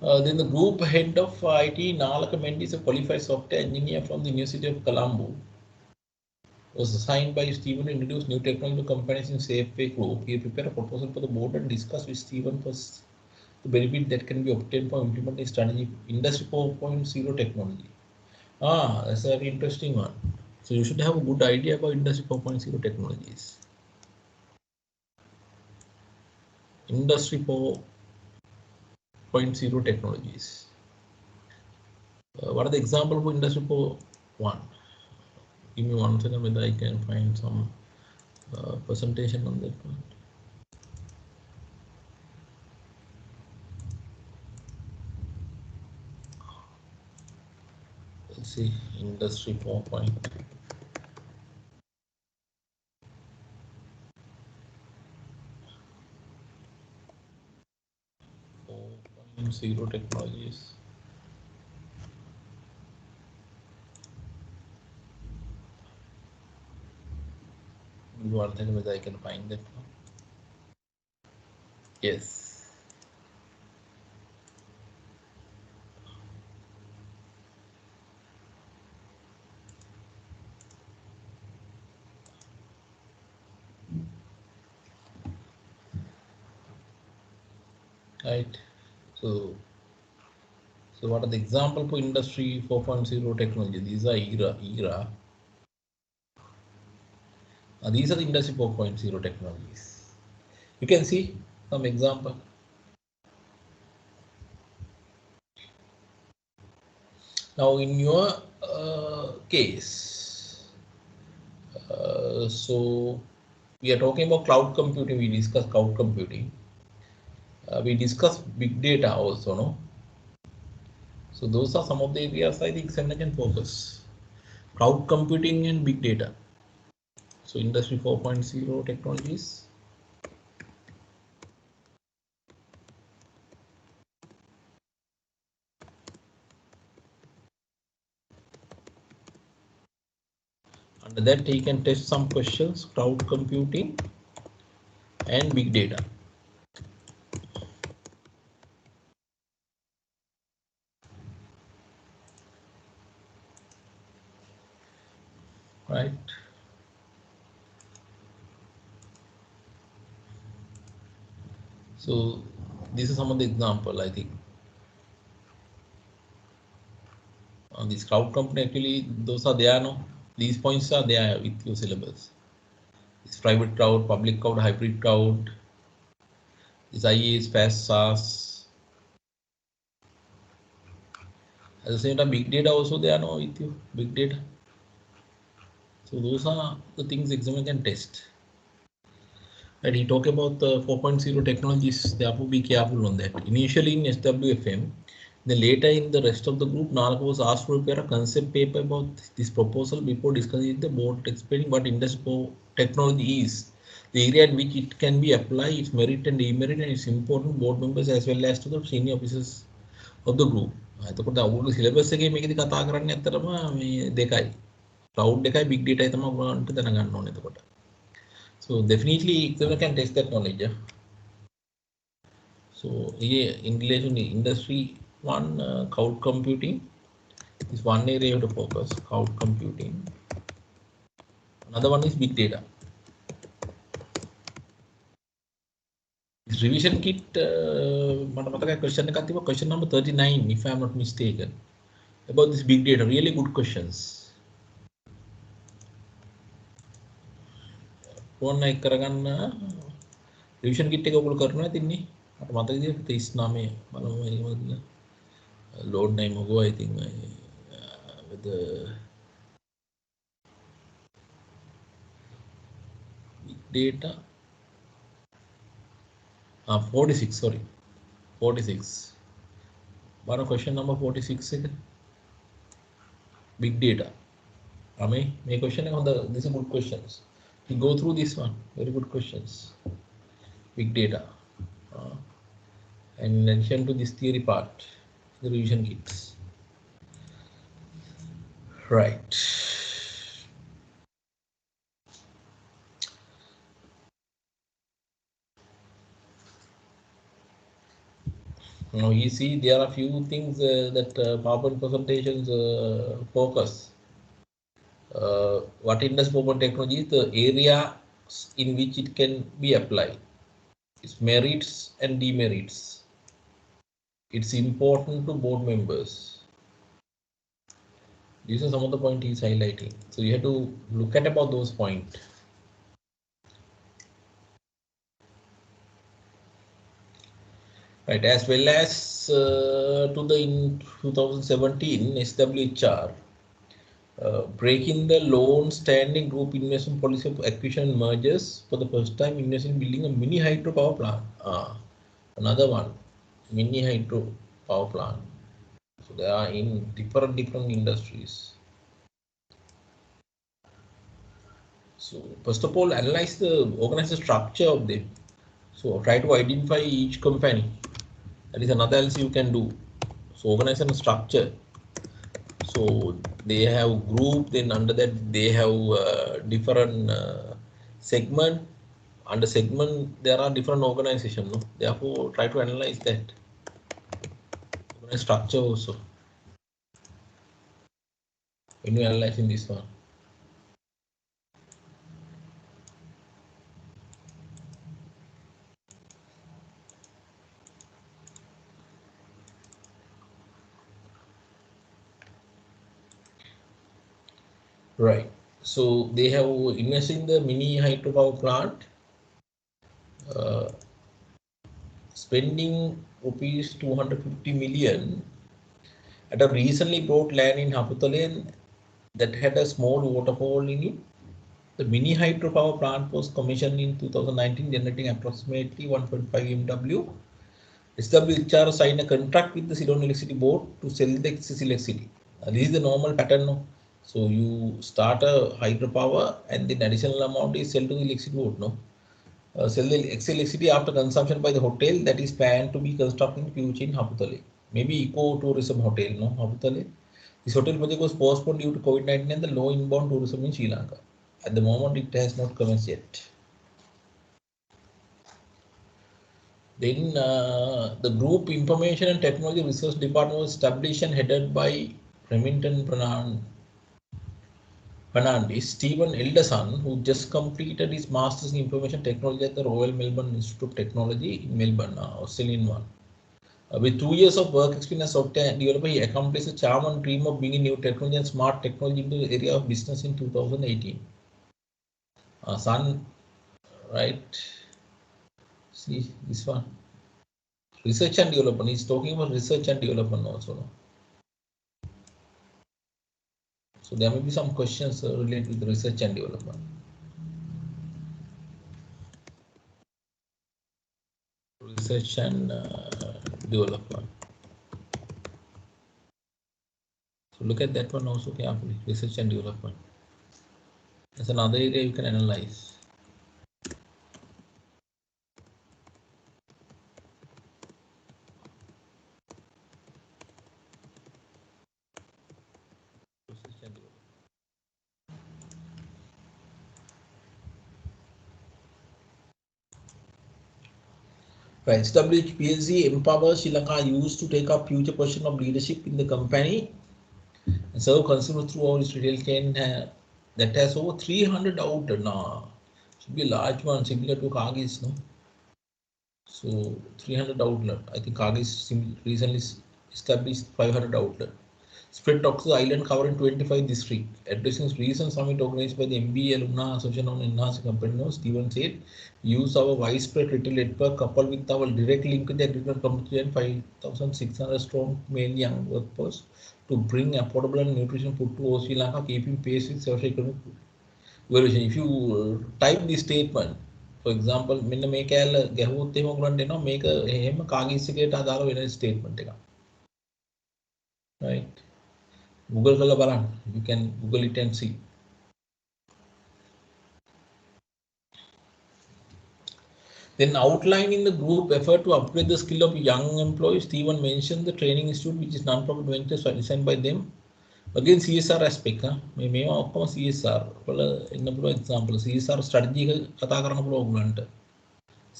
A: Then the group head of IT, Nalaka Mendy, is a qualified software engineer from the University of Colombo. Was assigned by Stephen to introduce new technology to companies in Safeway Group. He prepared a proposal for the board and discussed with Stephen for the benefit that can be obtained from implementing strategy Industry 4.0 technology. That's a very interesting one. So you should have a good idea about Industry 4.0 technologies. Industry 4.0 technologies. What are the examples for Industry 4.1? Give me 1 second whether I can find some presentation on that one. Let's see, Industry 4.0 technologies. Give me 1 second whether I can find that one. Yes. Right. So So what are the example for industry 4.0 technology? These are era. These are the industry 4.0 technologies. You can see some example. Now in your case, so we are talking about cloud computing. We discussed cloud computing. We discussed big data also, no? So those are some of the areas I think Senna can focus. Cloud computing and big data. So industry 4.0 technologies. Under that he can test some questions, cloud computing and big data. Right. So this is some of the example I think. On this cloud company actually those are there, no? These points are there with your syllabus. It's private cloud, public cloud, hybrid cloud. This IaaS, PaaS, SaaS. At the same time, big data also they are now with you. Big data. So those are the things examiner can test. And he talk about the 4.0 technologies. Therefore, be careful on that. Initially in SWFM, then later in the rest of the group, Naraka was asked to prepare a concept paper about this proposal before discussing the board, explaining what industry technology is, the area in which it can be applied, its merit and demerit, and its important board members as well as to the senior officers of the group. එතකොට අවුරුදු syllabus එකේ මේකෙදි කතා කරන්නේ ඇත්තටම මේ දෙකයි. Cloud එකයි big data එකයි තමයි ඔයගොල්ලන්ට දැනගන්න ඕනේ එතකොට. So definitely examiner can test that knowledge. Yeah? So here in relation to industry one, cloud computing is one area you have to focus. Cloud computing. Another one is big data. This revision kit, question number 39, if I am not mistaken, about this big data. Really good questions. One එක කරගන්න revision කිට් එක ඔයගොල්ලෝ කරනවා තින්නේ මට මතක විදිහට 39 බලමු එහෙමද load name go I think with the big data 46 sorry 46 one question number 46 එක big data මේ question එක හොඳ this is good questions we go through this one very good questions big data and in addition to this theory part the revision kits right. Now you see there are few things that PowerPoint presentations focus. What industry 4.0 technology is the area in which it can be applied. Its merits and demerits. It's important to board members. These are some of the points he's highlighting. So you have to look at about those points. Right, as well as to the in 2017 SWHR. Breaking the long-standing group investment policy of acquisition and mergers for the first time, investing in building a mini hydropower plant. Another one, mini hydro power plant. So they are in different industries. So first of all, analyze the organizational structure of them. So try to identify each company. That is another else you can do. So organizational structure. So they have group, then under that they have different segment. Under segment there are different organizations. No? Therefore, try to analyze that structure also when you analyze in this one. Right. So they have invested in the mini hydropower plant, spending rupees 250 million at a recently bought land in Haputale that had a small waterfall in it. The mini hydropower plant was commissioned in 2019, generating approximately 1.5 MW. SWHR signed a contract with the Ceylon Electricity Board to sell the excess electricity. This is the normal pattern. No? So you start a hydropower and then additional amount is sold to the electricity board. No? Sell the excess electricity after consumption by the hotel that is planned to be constructed in future in Haputale. Maybe eco-tourism hotel, no? Haputale. This hotel project was postponed due to COVID-19 and the low inbound tourism in Sri Lanka. At the moment, it has not commenced yet. Then the Group Information and Technology Research Department was established and headed by Remington Fernandes, Stephen Elderson, who just completed his Masters in Information Technology at the Royal Melbourne Institute of Technology in Melbourne, Australian one. With 2 years of work experience as software developer, he accomplished the charm and dream of bringing new technology and smart technology into the area of business in 2018. Sun, right? See this one. Research and development. He's talking about research and development also. No? So there may be some questions related with research and development. Research and development. So look at that one also carefully. Research and development. That's another area you can analyze. Research and development. Right. SWH PLC empowers Sri Lanka used to take up future position of leadership in the company and serve consumers through our retail chain that has over 300 outlets now. Should be a large one, similar to Kagis, no? So 300 outlet. I think Kagis recently established 500 outlet. Spread across the island covering 25 districts. Addressing recent summit organized by the MBA Alumni Association on Enhanced Company, Stephen said, use our widespread retail network coupled with our direct link with the agricultural community and 5,600 strong male young workforce to bring affordable and nutrition food to Sri Lanka, keeping pace with socio-economic evolution. If you type this statement, for example, මෙන්න මේ කැලල ගැහුවොත් එහෙම ඔයගලන්ට එනවා මේක එහෙම කාගීස් එකේට අදාළ වෙන statement එකක්. Right? Google කරලා බලන්න. You can Google it and see. Then outlining the group effort to upgrade the skill of young employees, Stephen mentioned the training institute, which is non-profit venture designed by them. Again, CSR aspect. මේවා ඔක්කොම CSR වල ඉන්න පුළුවන් example. CSR strategy එක කතා කරන්න පුළුවන් ඔයගලන්ට.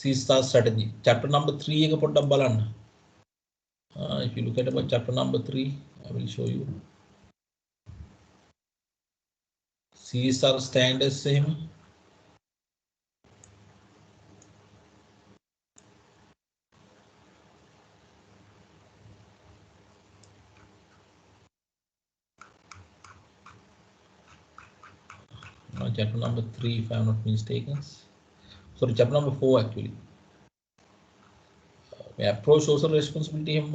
A: CSR strategy. Chapter number 3 එක පොඩ්ඩක් බලන්න. If you look at about chapter number 3, I will show you. CSR standards එහෙම. Chapter number 3, if I am not mistaken. Sorry, chapter number 4 actually. Approach social responsibility him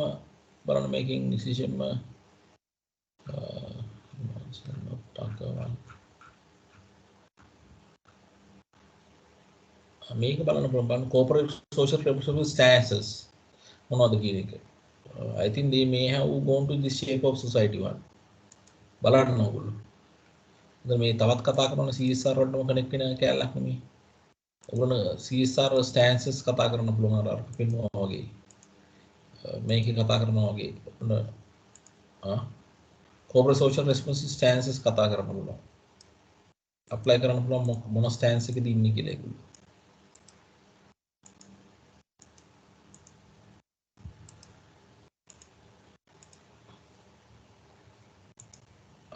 A: බලන්න making decision මේක බලන්න පුළුවන් corporate social responsibility stances මොනවද කියන එක. I think they may have gone to this shape of society one. බලන්න ඕගොල්ලෝ. දැන් මේ තවත් කතා කරන CSR වලටම කනෙක්ට් වෙන කැලලක් නෙමෙයි. ඔයගොල්ලෝ CSR stances කතා කරන්න පුළුවන් අර පෙන්වනවා වගේ. මේකේ කතා කරනවා වගේ. corporate social responsibility stances කතා කරන්න පුළුවන්. apply කරන්න පුළුවන් මොන stance එකද ඉන්නේ කියලා ඒගොල්ලෝ.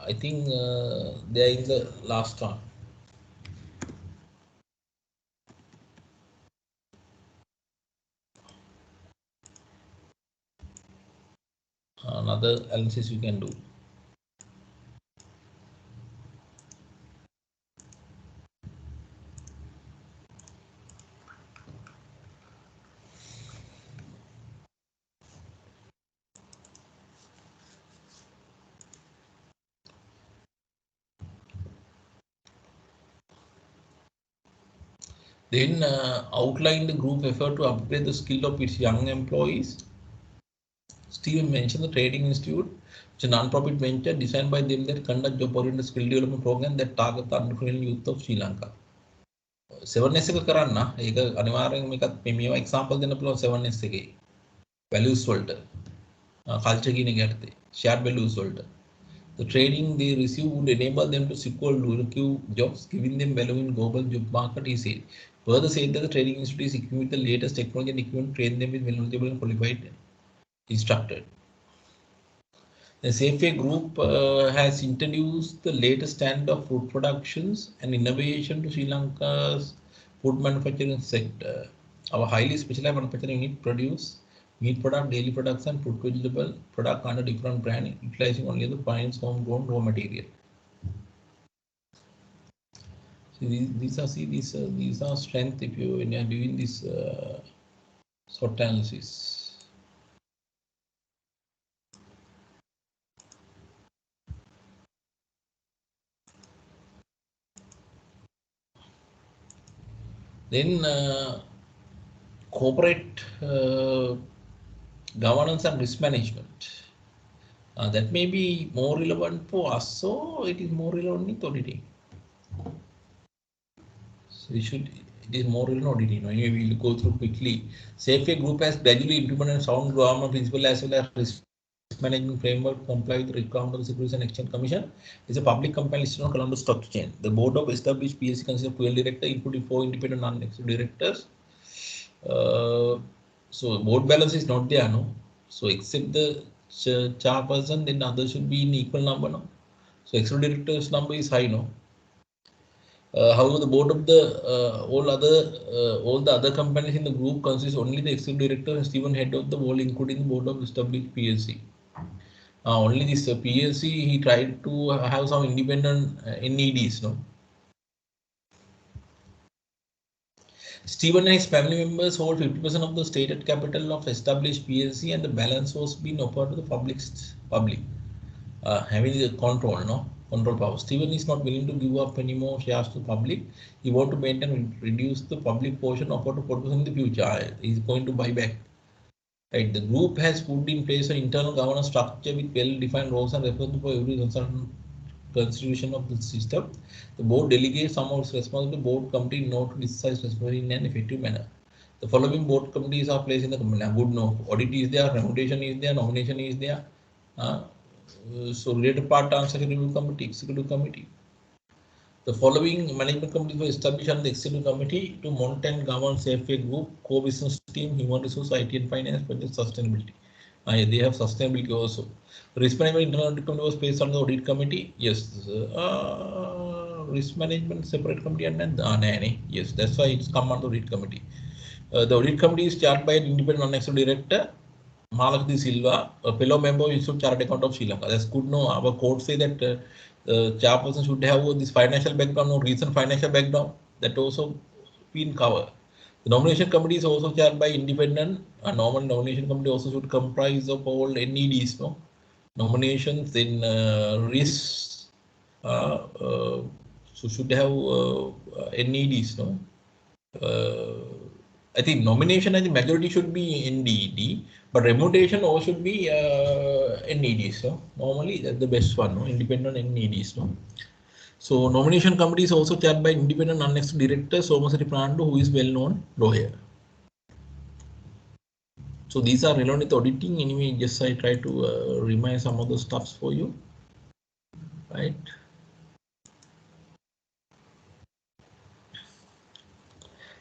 A: I think they are in the last one. Another analysis you can do. Then outline the group effort to upgrade the skill of its young employees. Stephen mentioned the Trading Institute, which is a non-profit venture designed by them that conduct job-oriented skill development program that target the underprivileged youth of Sri Lanka. 7S එක කරන්න ඒක අනිවාර්යෙන් මේකත් මේවා example දෙන්න පුළුවන් 7S එකේ values වලට culture කියන එක යටතේ shared values වලට. The training they receive would enable them to secure lucrative jobs, giving them value in global job market, he said. Further said that the training institute is equipped with the latest technology and equipment, train them with knowledgeable and qualified instructors. The Safeway Group has introduced the latest standard of food productions and innovation to Sri Lanka's food manufacturing sector. Our highly specialized manufacturing unit produce meat product, dairy products, and fruit vegetable product under different brand, utilizing only the finest homegrown raw material. So these are strength if you when you are doing this SWOT analysis. Then corporate governance and risk management. That may be more relevant for us, so it is more relevant with auditing. So it is more relevant auditing. Anyway, we will go through quickly. Safeway Group has gradually implemented sound government principle as well as risk management framework comply with the requirement of the Securities and Exchange Commission. It's a public company listed on Colombo Stock Exchange. The board of established PLC consists of 12 directors, including 4 independent non-executive directors. So board balance is not there, no. So except the chairperson, then others should be in equal number, no. So executive director's number is high, no. However, the board of the all the other companies in the group consists only the executive director and Stephen head of the whole, including the board of established PLC. Only this PLC he tried to have some independent NEDs, no. Stephen and his family members hold 50% of the stated capital of established PLC, and the balance was being offered to the public, having the control power. Stephen is not willing to give up any more shares to public. He wants to maintain and reduce the public portion offered to 40% in the future. He is going to buy back. Right. The group has put in place an internal governance structure with well-defined roles and responsibilities for every constitution of the system. The board delegates some of its responsibility to board committee in order to discharge responsibility in an effective manner. The following board committees are placed in the company. Good no. Audit is there, remuneration is there, nomination is there. So related part executive committee, executive committee. The following management committees were established under the executive committee to monitor and govern Safeway Group, core business team, human resource, IT and finance, project sustainability. They have sustainability also. Risk management internal audit committee was placed on the audit committee. Yes. Risk management separate committee and yes, that's why it's come on the audit committee. The audit committee is chaired by an independent non-executive director, Malakdi Silva, a fellow member of Institute Chartered Account of Sri Lanka. That's good. No, our court say that chairperson should have this financial background or recent financial background. That also been covered. The nomination committee is also chaired by independent. A normal nomination committee also should comprise of all NEDs, no nominations in risks. So should have NEDs, no. I think nomination as a majority should be NED, but remuneration also should be NEDs. So normally that's the best one, no? Independent NEDs. No? So nomination committee is also chaired by independent non-executive director Somasari Prandu, who is well-known lawyer. So these are relevant with auditing. Anyway, just I try to remind some of the stuffs for you, right?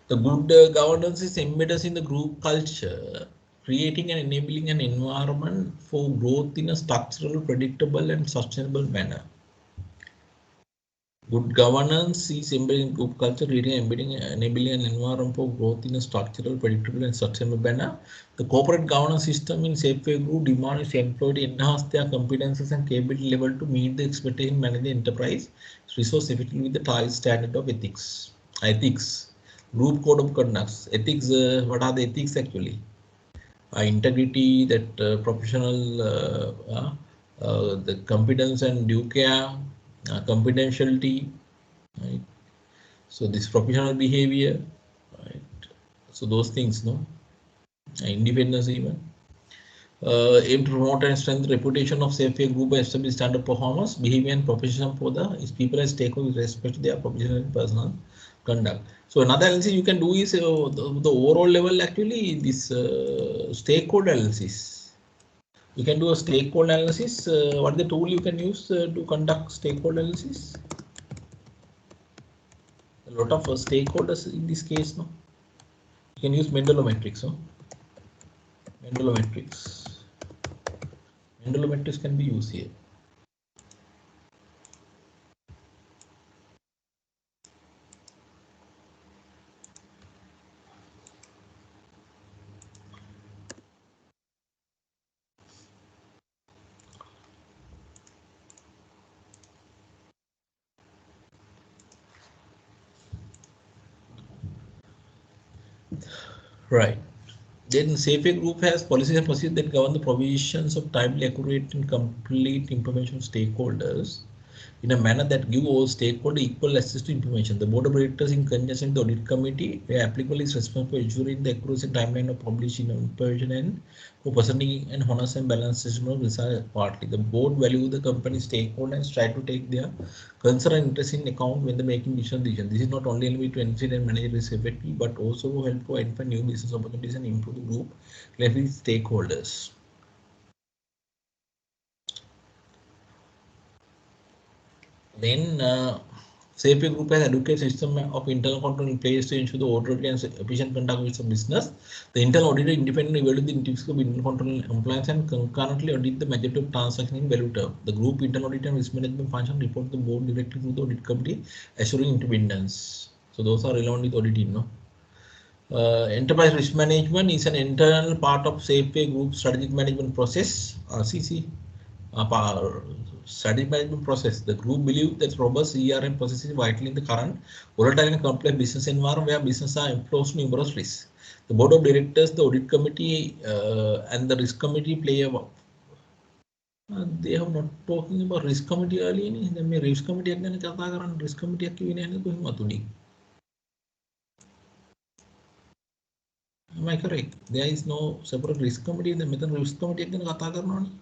A: The good governance is embedded in the group culture, creating and enabling an environment for growth in a structural, predictable, and sustainable manner. Good governance is embedded in group culture, creating and enabling an environment for growth in a structural, predictable, and sustainable manner. The corporate governance system in Safeway Group demands employees to enhance their competences and capability level to meet the expectation manage the enterprise resource effectively with the highest standard of ethics. Group code of conduct. Ethics, what are the ethics actually? Integrity, that professional, the competence and due care, confidentiality, right? So this professional behavior, So those things, no, independence even. Aim to promote and strengthen the reputation of Safeway Group by establish standard performance, behavior and professionalism for its people and stakeholders with respect to their professional and personal conduct. So another analysis you can do is the overall level, actually this stakeholder analysis. You can do a stakeholder analysis. What is the tool you can use to conduct stakeholder analysis? A lot of stakeholders in this case, no. You can use Mendelov matrix, no. Mendelov matrix. Mendelov matrix can be used here. Right. Then Safeway Group has policies and procedures that govern the provisions of timely, accurate, and complete information to stakeholders in a manner that give all stakeholders equal access to information. The Board of Directors, in conjunction with the Audit Committee, where applicable, is responsible for ensuring the accuracy and timeline of publishing information and for presenting an honest and balanced system of results partly. The board value the company stakeholders and try to take their concern and interest in account when they making business decisions. This is not only to ensure and manage risk effectively, but also to help to identify new business opportunities and improve the group related stakeholders. Then Safeway Group has adequate system of internal control in place to ensure the orderly and efficient conduct of its business. The internal auditor independently evaluates the intricacies of internal control and compliance and concurrently audit the majority of transactions in value term. The group internal audit and risk management function report the board directly to the audit committee, assuring independence. So those are relevant with auditing, no? Enterprise risk management is an internal part of Safeway Group strategic management process, RCC. Strategic management process. The group believes that robust CRM process is vital in the current volatile and complex business environment where business are exposed to numerous risks. The board of directors, the audit committee, and the risk committee play a they have not talking about risk committee earlier. Then me risk committee again kata karan risk committee akki wini ane kohi matudi. Am I correct? There is no separate risk committee. Then me risk committee again kata karan.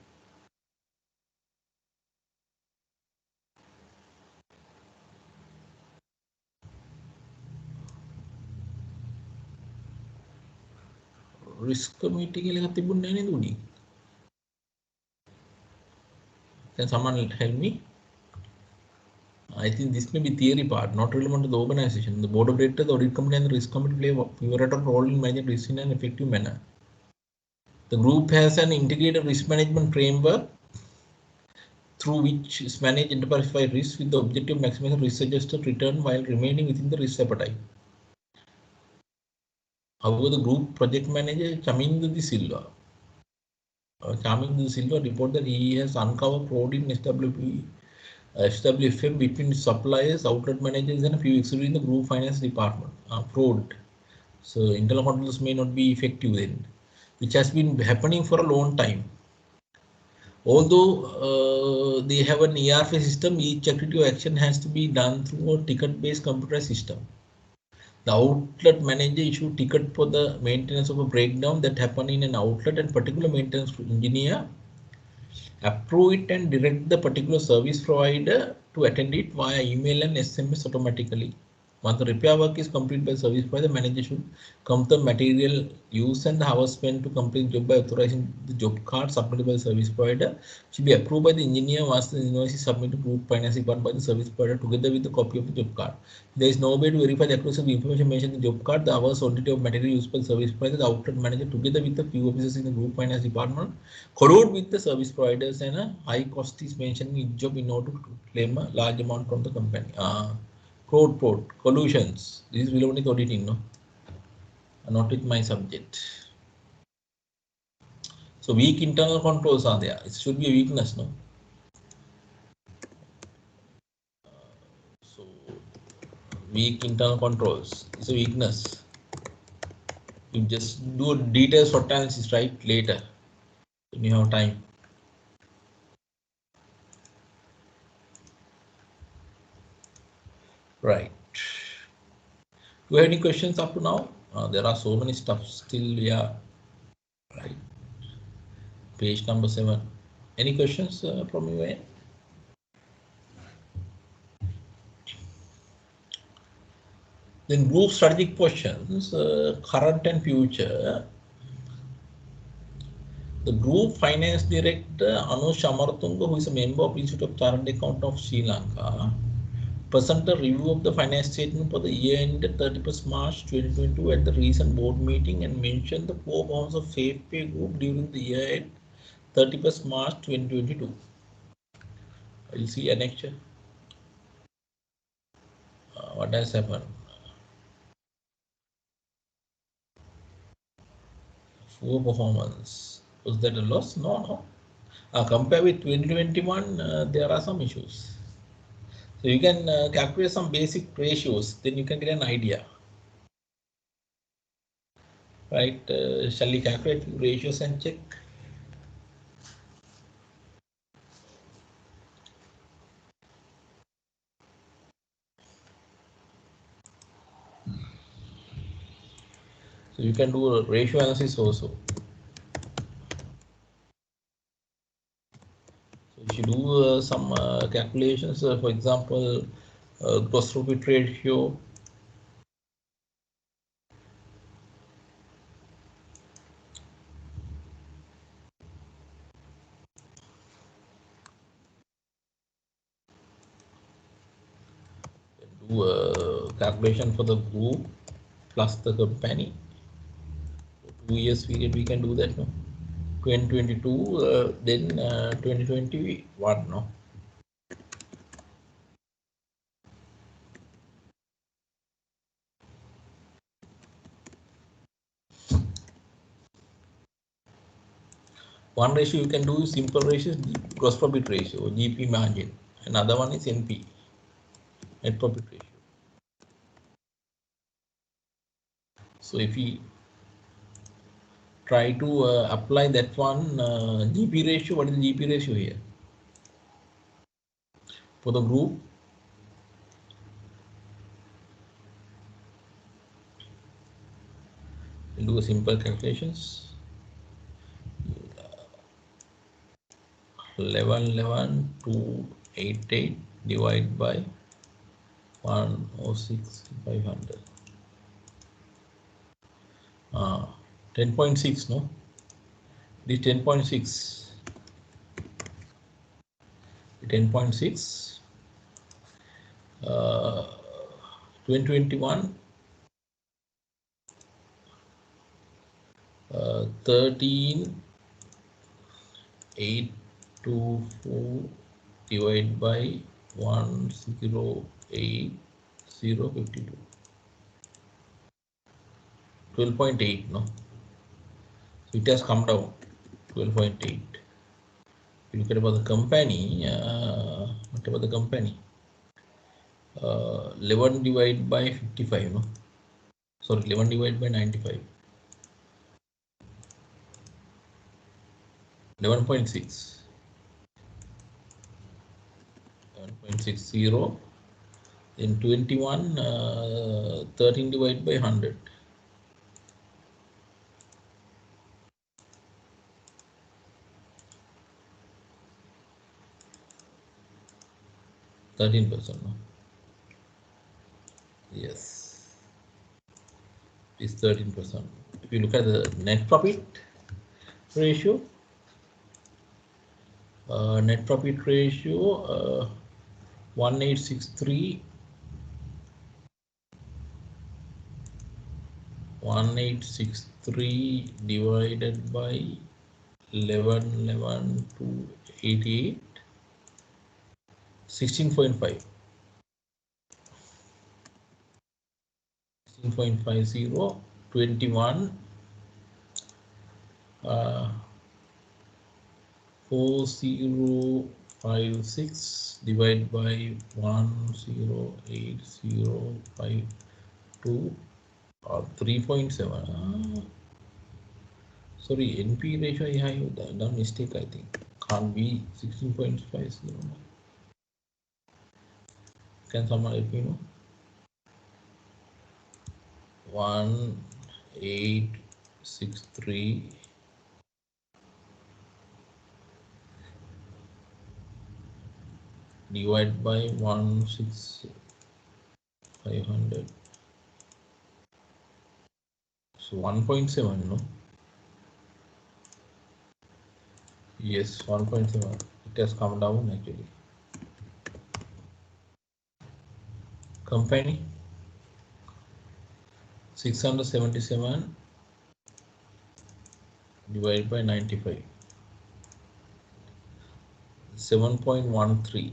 A: Risk committee ke lihat tibun nene tudi. Can someone help me? I think this may be theory part, not relevant to the organization. The board of directors, the audit committee, and the risk committee play a pivotal role in managing risk in an effective manner. The group has an integrated risk management framework through which is managed enterprise-wide risk with the objective of maximizing risk-adjusted return while remaining within the risk appetite. However, the group project manager Chamindu De Silva report that he has uncovered fraud in SWFM between suppliers, outlet managers, and a few executives in the group finance department. Fraud. So internal controls may not be effective then, which has been happening for a long time. Although they have an ERP system, each activity or action has to be done through a ticket-based computer system. The outlet manager issue ticket for the maintenance of a breakdown that happen in an outlet, and particular maintenance engineer approve it and direct the particular service provider to attend it via email and SMS automatically. Once the repair work is completed by the service provider, the manager should count the material use and the hours spent to complete the job by authorizing the job card submitted by the service provider. Should be approved by the engineer once the invoice is submitted to group finance department by the service provider together with the copy of the job card. There is no way to verify the accuracy of the information mentioned in the job card, the hours, quantity of material used by the service provider, the outlet manager together with the few officers in the group finance department collude with the service providers, and a high cost is mentioned in each job in order to claim a large amount from the company. Fraud, collusions. This is relevant with auditing, no? Not with my subject. So weak internal controls are there. It should be a weakness, no? So weak internal controls is a weakness. You just do a detailed SWOT analysis right later when you have time. Right. Do you have any questions up to now? There are so many stuff still. Yeah, right. Page number 7. Any questions from you? Then group strategic questions, current and future. The group finance director Anush Amartunga, who is a member of Institute of Chartered Accountants of Sri Lanka, present a review of the finance statement for the year ended 31st March 2022 at the recent board meeting and mentioned the poor performance of SafePay Group during the year end 31st March 2022. You'll see annexure. What has happened? Poor performance. Was that a loss? No. Compared with 2021, there are some issues. So you can calculate some basic ratios, then you can get an idea. Right? Shall we calculate ratios and check? So you can do a ratio analysis also. So if you do some calculations, for example, gross profit ratio, do a calculation for the group plus the company. 2 years period we can do that, no? 2022, then 2021, no? One ratio you can do is simple ratio is gross profit ratio, GP margin. Another one is NP, net profit ratio. So if we try to apply that one GP ratio, what is the GP ratio here? For the group, we'll do a simple calculations. 11,288 divided by 106,500. 10.6, no? The 10.6. 10.6. 2021. 13,824 divided by 108,052. 12.8, no? So it has come down 12.8. If you look at about the company, what about the company? 11 divided by 55, no? Sorry, 11 divided by 95. 11.6. 11.60. Then 21, 13 divided by 100. 13%, no? Yes, it's 13%. If you look at the net profit ratio, net profit ratio 1863 divided by 11 to 88, 16.5. 16.50, 21, 4056 divided by 108,052, 3.7. Sorry, NP ratio I have done mistake, I think. Can't be 16.50. Can someone help me know? 1 863 divided by 16500. So 1.7, no? Yes, 1.7. It has come down actually. Company 677 divided by 95. 7.13.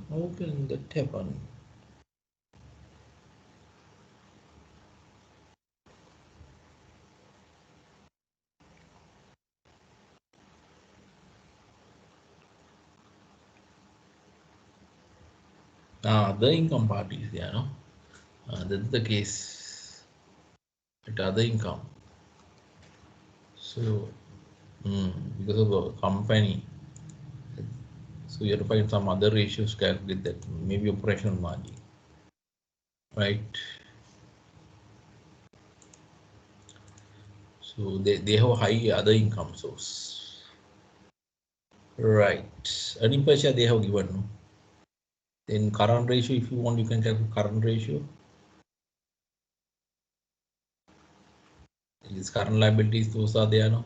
A: How can that happen? The income part is there, no? That's the case at other income. So, because of a company, so you have to find some other ratios to calculate that, maybe operational margin, right? So they have high other income source, right? Earning per share they have given, no? Then current ratio, if you want, you can calculate current ratio. These current liabilities, those are there, no?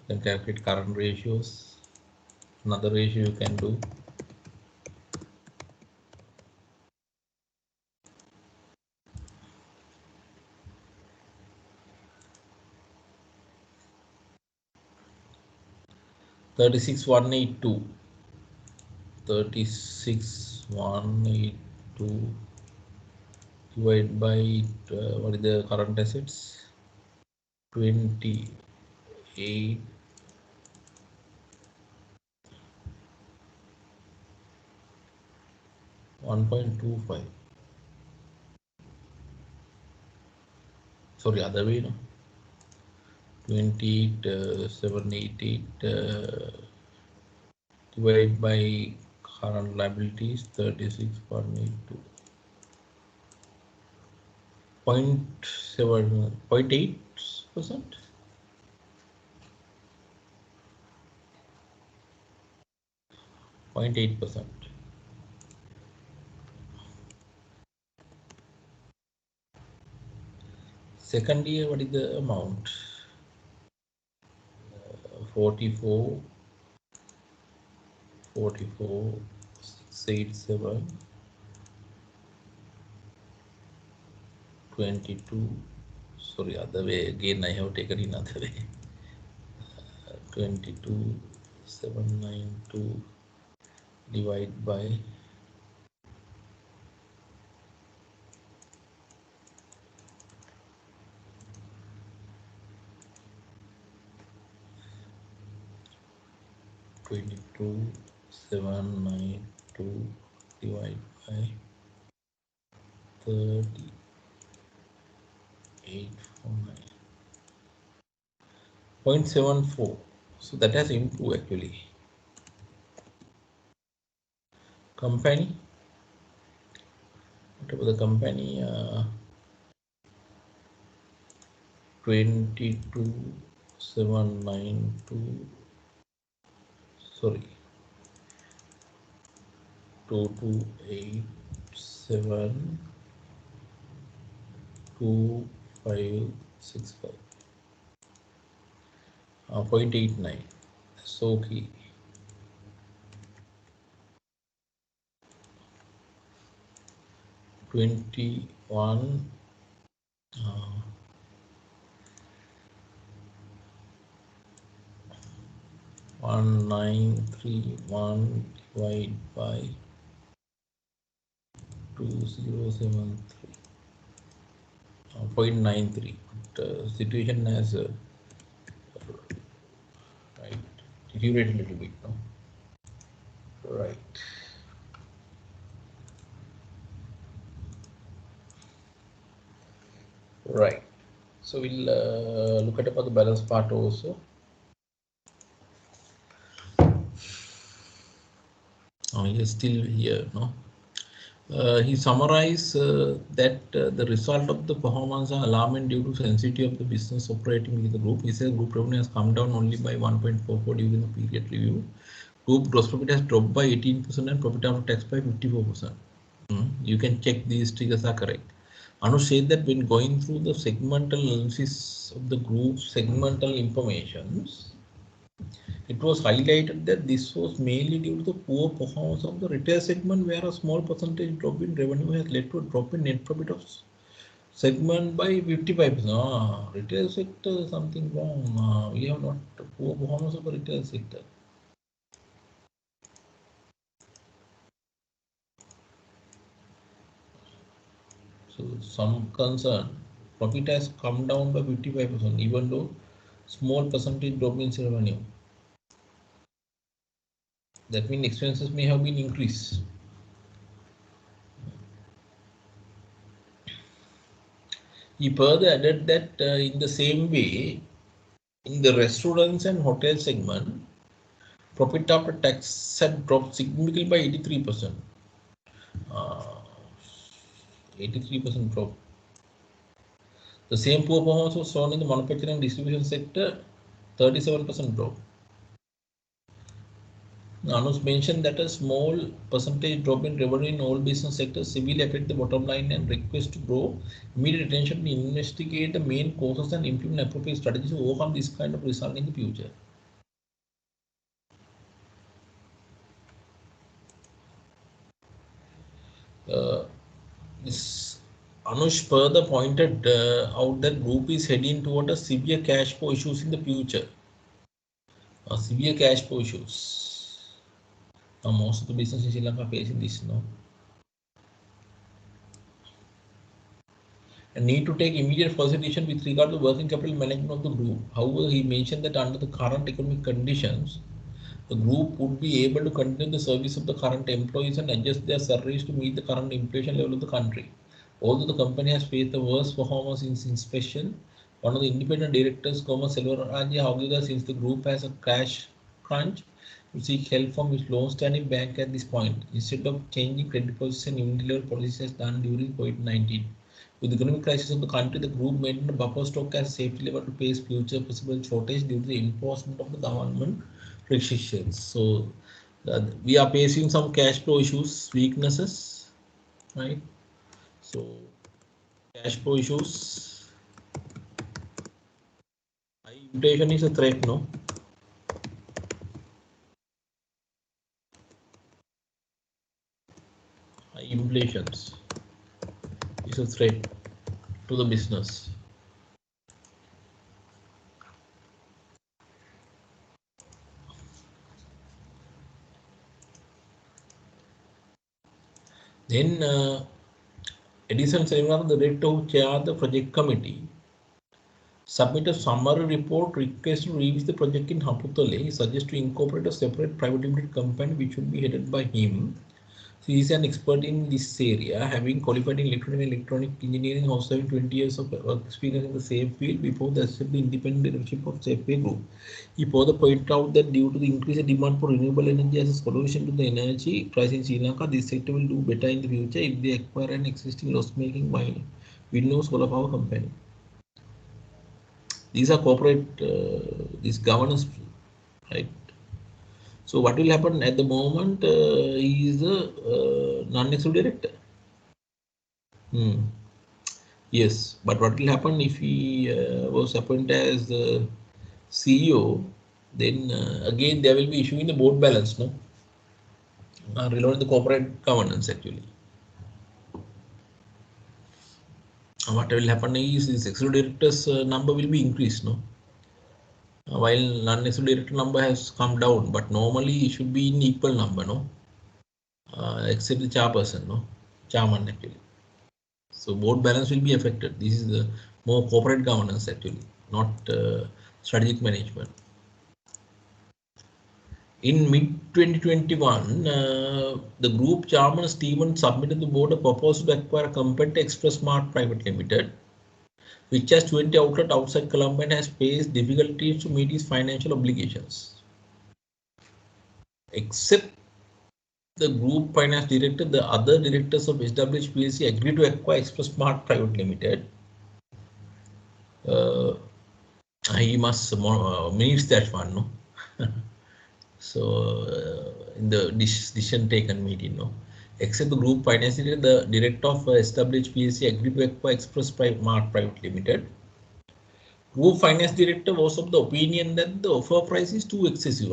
A: You can calculate current ratios. Another ratio you can do. Thirty-six one eight two. 36,182 divided by what is the current assets? 28. 1.25. Sorry, other way, no? 28,788 divided by current liabilities 36,182. 0.8%. 0.8%. Second year, what is the amount? 44, 687, 22. Sorry, other way again. I have taken in other way. 22, 792 divided by 22, 792 divided by 3849. 0.74. So that has improved actually. Company. What about the company? 22,792. Sorry. 2287 2565. 0.89. So key. 21 1931 divided by 2073. 0.93. Situation has right deteriorated a little bit, no? Right. Right. So we'll look at about the balance part also. Oh, he is still here, no? He summarized that the result of the performance are alarming due to sensitivity of the business operating within the group. He says group revenue has come down only by 1.44 during the period review. Group gross profit has dropped by 18% and profit after tax by 54%. You can check these figures are correct. Anush said that when going through the segmental analysis of the group segmental informations, it was highlighted that this was mainly due to the poor performance of the retail segment, where a small percentage drop in revenue has led to a drop in net profit of segment by 55%. Retail sector, something wrong. We have not poor performance of the retail sector. So some concern, profit has come down by 55%, even though small percentage drop in revenue. That means expenses may have been increased. He further added that in the same way, in the restaurants and hotel segment, profit after tax had dropped significantly by 83%. 83% drop. The same poor performance was shown in the manufacturing and distribution sector, 37% drop. Anush mentioned that a small percentage drop in revenue in all business sectors severely affect the bottom line and request to grow immediate attention to investigate the main causes and implement appropriate strategies to overcome this kind of result in the future. This Anush further pointed out that group is heading toward a severe cash flow issues in the future. Severe cash flow issues. Now most of the businesses in Sri Lanka are facing this, no? And need to take immediate consideration with regard to working capital management of the group. However, he mentioned that under the current economic conditions, the group would be able to continue the service of the current employees and adjust their salaries to meet the current inflation level of the country. Although the company has faced the worst performance since inspection, one of the independent directors, Koma Selvarajya, however, since the group has a cash crunch, to seek help from its long-standing bank at this point, instead of changing credit policies and unilateral policies as done during COVID-19. With the economic crisis of the country, the group maintained a buffer stock as a safety level to face future possible shortage due to the enforcement of the government restrictions. So we are facing some cash flow issues, weaknesses, right? So cash flow issues. High inflation is a threat, no? High inflations is a threat to the business. Then Edison Srivastava, the director who chaired the project committee, submit a summary report request to review the project in Hamputale. He suggests to incorporate a separate private limited company which would be headed by him. So he is an expert in this area, having qualified in electronic engineering, also having 20 years of work experience in the same field before the independent leadership of Safeway Group. He further pointed out that due to the increased demand for renewable energy as a solution to the energy crisis in Sri Lanka, this sector will do better in the future if they acquire an existing loss-making wind or solar power company. These are corporate, this governance, right? So what will happen at the moment? He is a non-executive director. Yes, but what will happen if he was appointed as the CEO? Then again there will be issue in the board balance, no? Relevant the corporate governance actually. What will happen is this executive director's number will be increased, no? While non-executive director number has come down, but normally it should be in equal number, no? Except the chairperson, no? Chairman actually. So board balance will be affected. This is the more corporate governance actually, not strategic management. In mid-2021, the group chairman Stephen submitted the board a proposal to acquire a company, Express Smart Private Limited. which has 20 outlets outside Colombo and has faced difficulties to meet its financial obligations. Except the group finance director, the other directors of SWH PLC agreed to acquire Express Mart Private Limited. He must meets that one, no? So in the decision taken meeting, no? Except the group finance director, the director of SWH PLC agreed to acquire Express Mart Private Limited. Group finance director was of the opinion that the offer price is too excessive.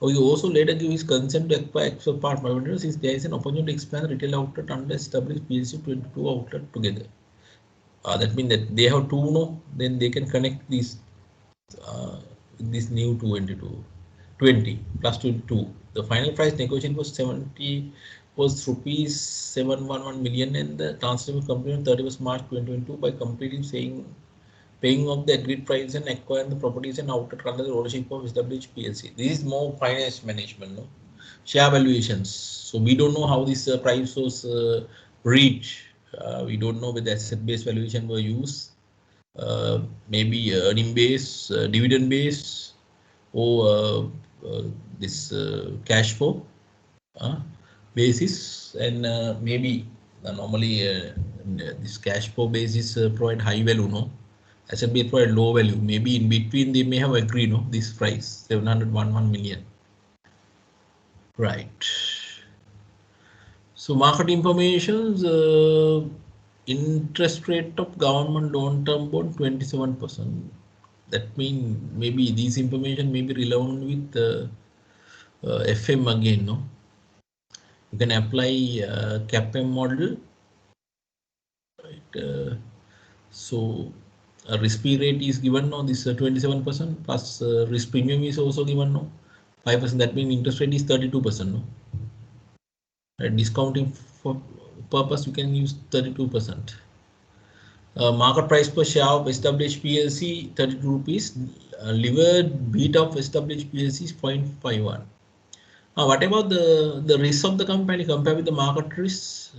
A: He also later gave his consent to acquire Express Mart Private Limited since there is an opportunity to expand retail outlet under SWH PLC 22 outlet together. That means that they have two, no, then they can connect these this new 20 plus 22. The final price negotiation was rupees 711 million, and the transaction was completed on 31st March 2022 by completing paying off the agreed price and acquiring the properties and outlet under the ownership of SWH PLC. This is more finance management, no? Share valuations. So we don't know how this price was reached. We don't know whether asset-based valuation were used. Maybe earning base, dividend base, or this cash flow basis, and maybe normally this cash flow basis provide high value, no? Asset base provide low value. Maybe in between they may have agreed, no? This price 711 million, right? So market informations. Interest rate of government long-term bond 27%. That means maybe this information may be relevant with FM again, no? You can apply CAPM model, right? So risk rate is given, no? This 27% plus risk premium is also given, no? 5%. That means interest rate is 32%, no? Right? Discounting for purpose, you can use 32%. Market price per share of SWH PLC 32 rupees. Levered beta of SWH PLC is 0.51. What about the risk of the company compared with the market risk?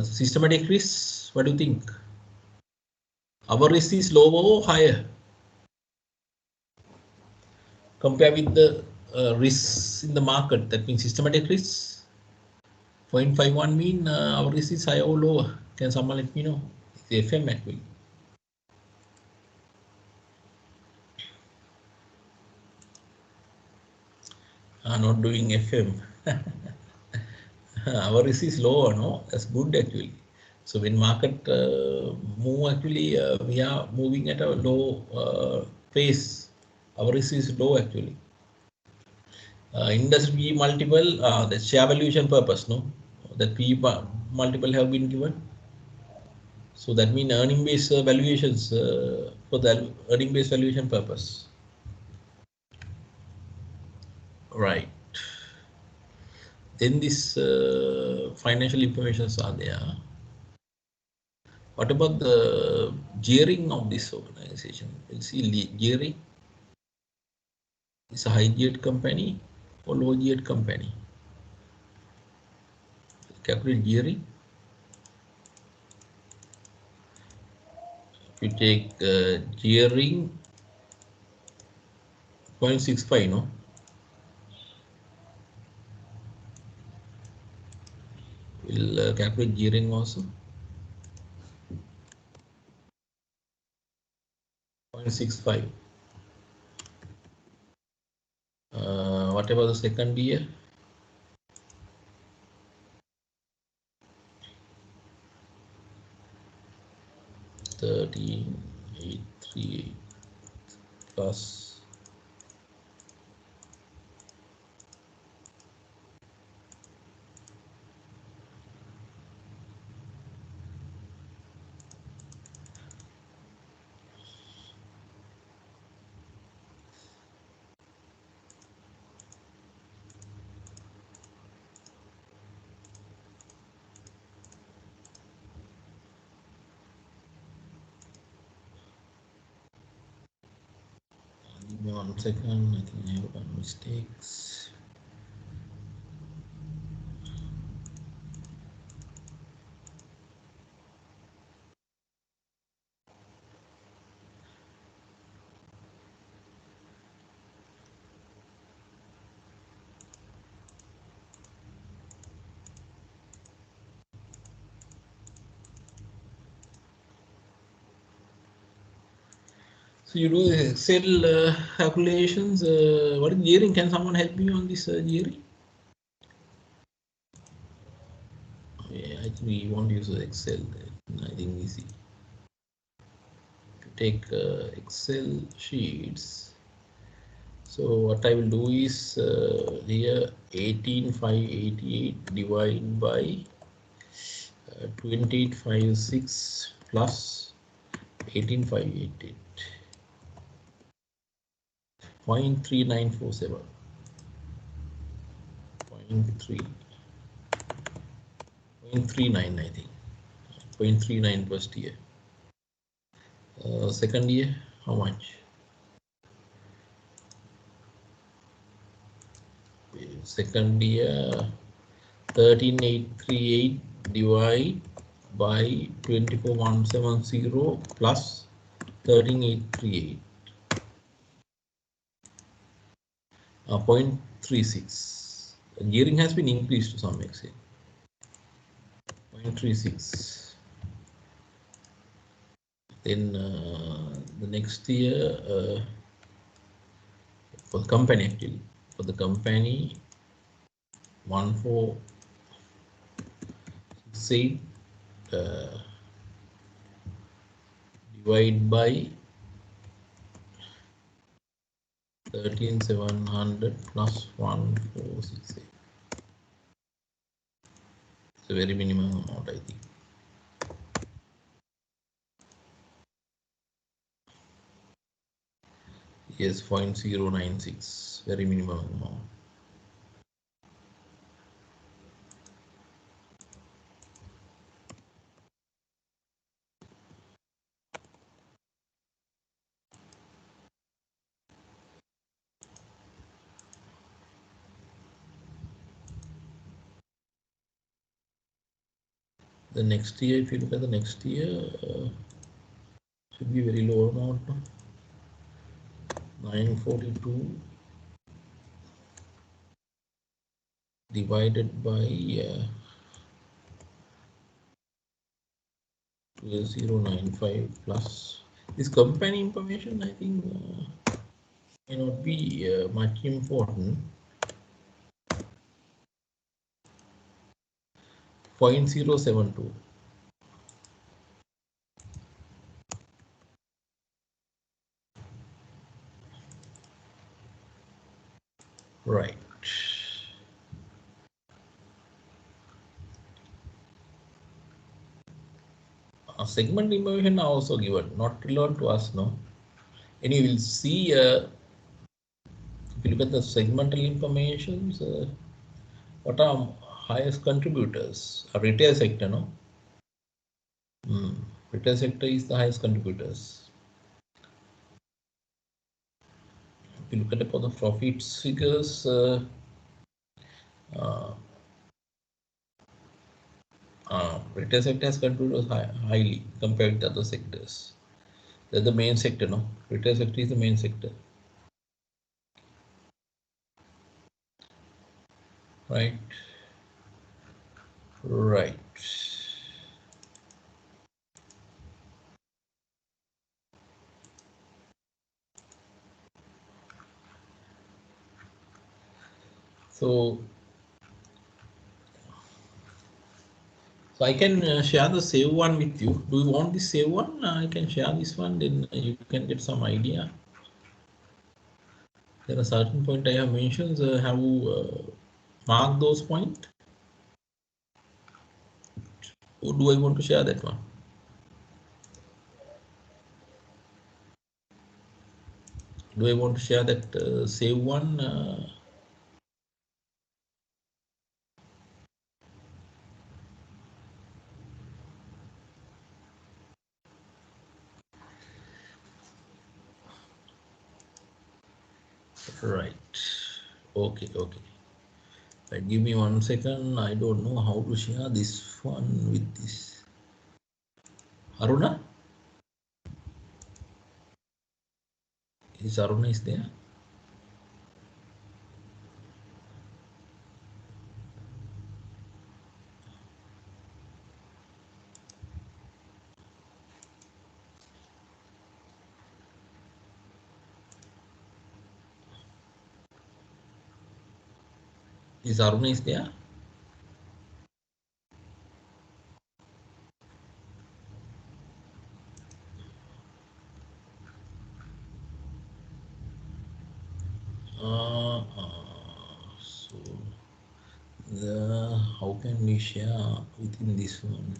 A: Systematic risk, what do you think? Our risk is lower or higher compared with the risks in the market? That means systematic risk 0.51 mean our risk is higher or lower? Can someone let me know? It's FM actually. Not doing FM. Our risk is lower, no? That's good actually. So when market move, actually we are moving at a low pace. Our risk is low actually. Industry P multiple, the share valuation purpose, no? That P multiple have been given. So that means earning based valuations for the earning based valuation purpose. Right. Then this financial informations are there. What about the gearing of this organization? We'll see gearing. It's a high geared company or low geared company. Calculate gearing. If you take gearing 0.65, no? We'll calculate gearing also. 0.65. What about the second year? $13,838 plus give me 1 second. I think I have done mistakes. So you do the Excel calculations. What is gearing? Can someone help me on this gearing? Yeah, I think we won't use Excel. I think easy. Take Excel sheets. So what I will do is here 18,588 divided by 2856 plus 18,588. 0.3947. 0.39 I think. 0.39 first year. Second year, how much? Second year 13,838 divide by 24,170 plus 13,838. 0.36. Gearing has been increased to some extent. 0.36. Then the next year for the company actually, for the company 1468 divide by 13,700 plus 1468. It's a very minimum amount, I think. Yes, 0.096, very minimum amount. The next year, if you look at the next year, should be very low amount, no? 942 divided by 2095 plus this company information, I think may not be much important. 0.072. Right. Segment information are also given, not relevant to us, no. And you will see if you look at the segmental informations, what are highest contributors? Retail sector, no. Retail sector is the highest contributors. If you look at for the profits figures, retail sector has contributed highly compared to other sectors. They're the main sector, no? Retail sector is the main sector. Right. Right. So I can share the save one with you. Do you want this save one? I can share this one, then you can get some idea. There are certain point I have mentioned. Have you marked those points? Or do I want to share that one? Do I want to share that save one? Right. Okay. Okay. Right. Give me 1 second. I don't know how to share this one with this. Aruna? Is Aruna is there? Is Aruna is there? So how can we share within this one?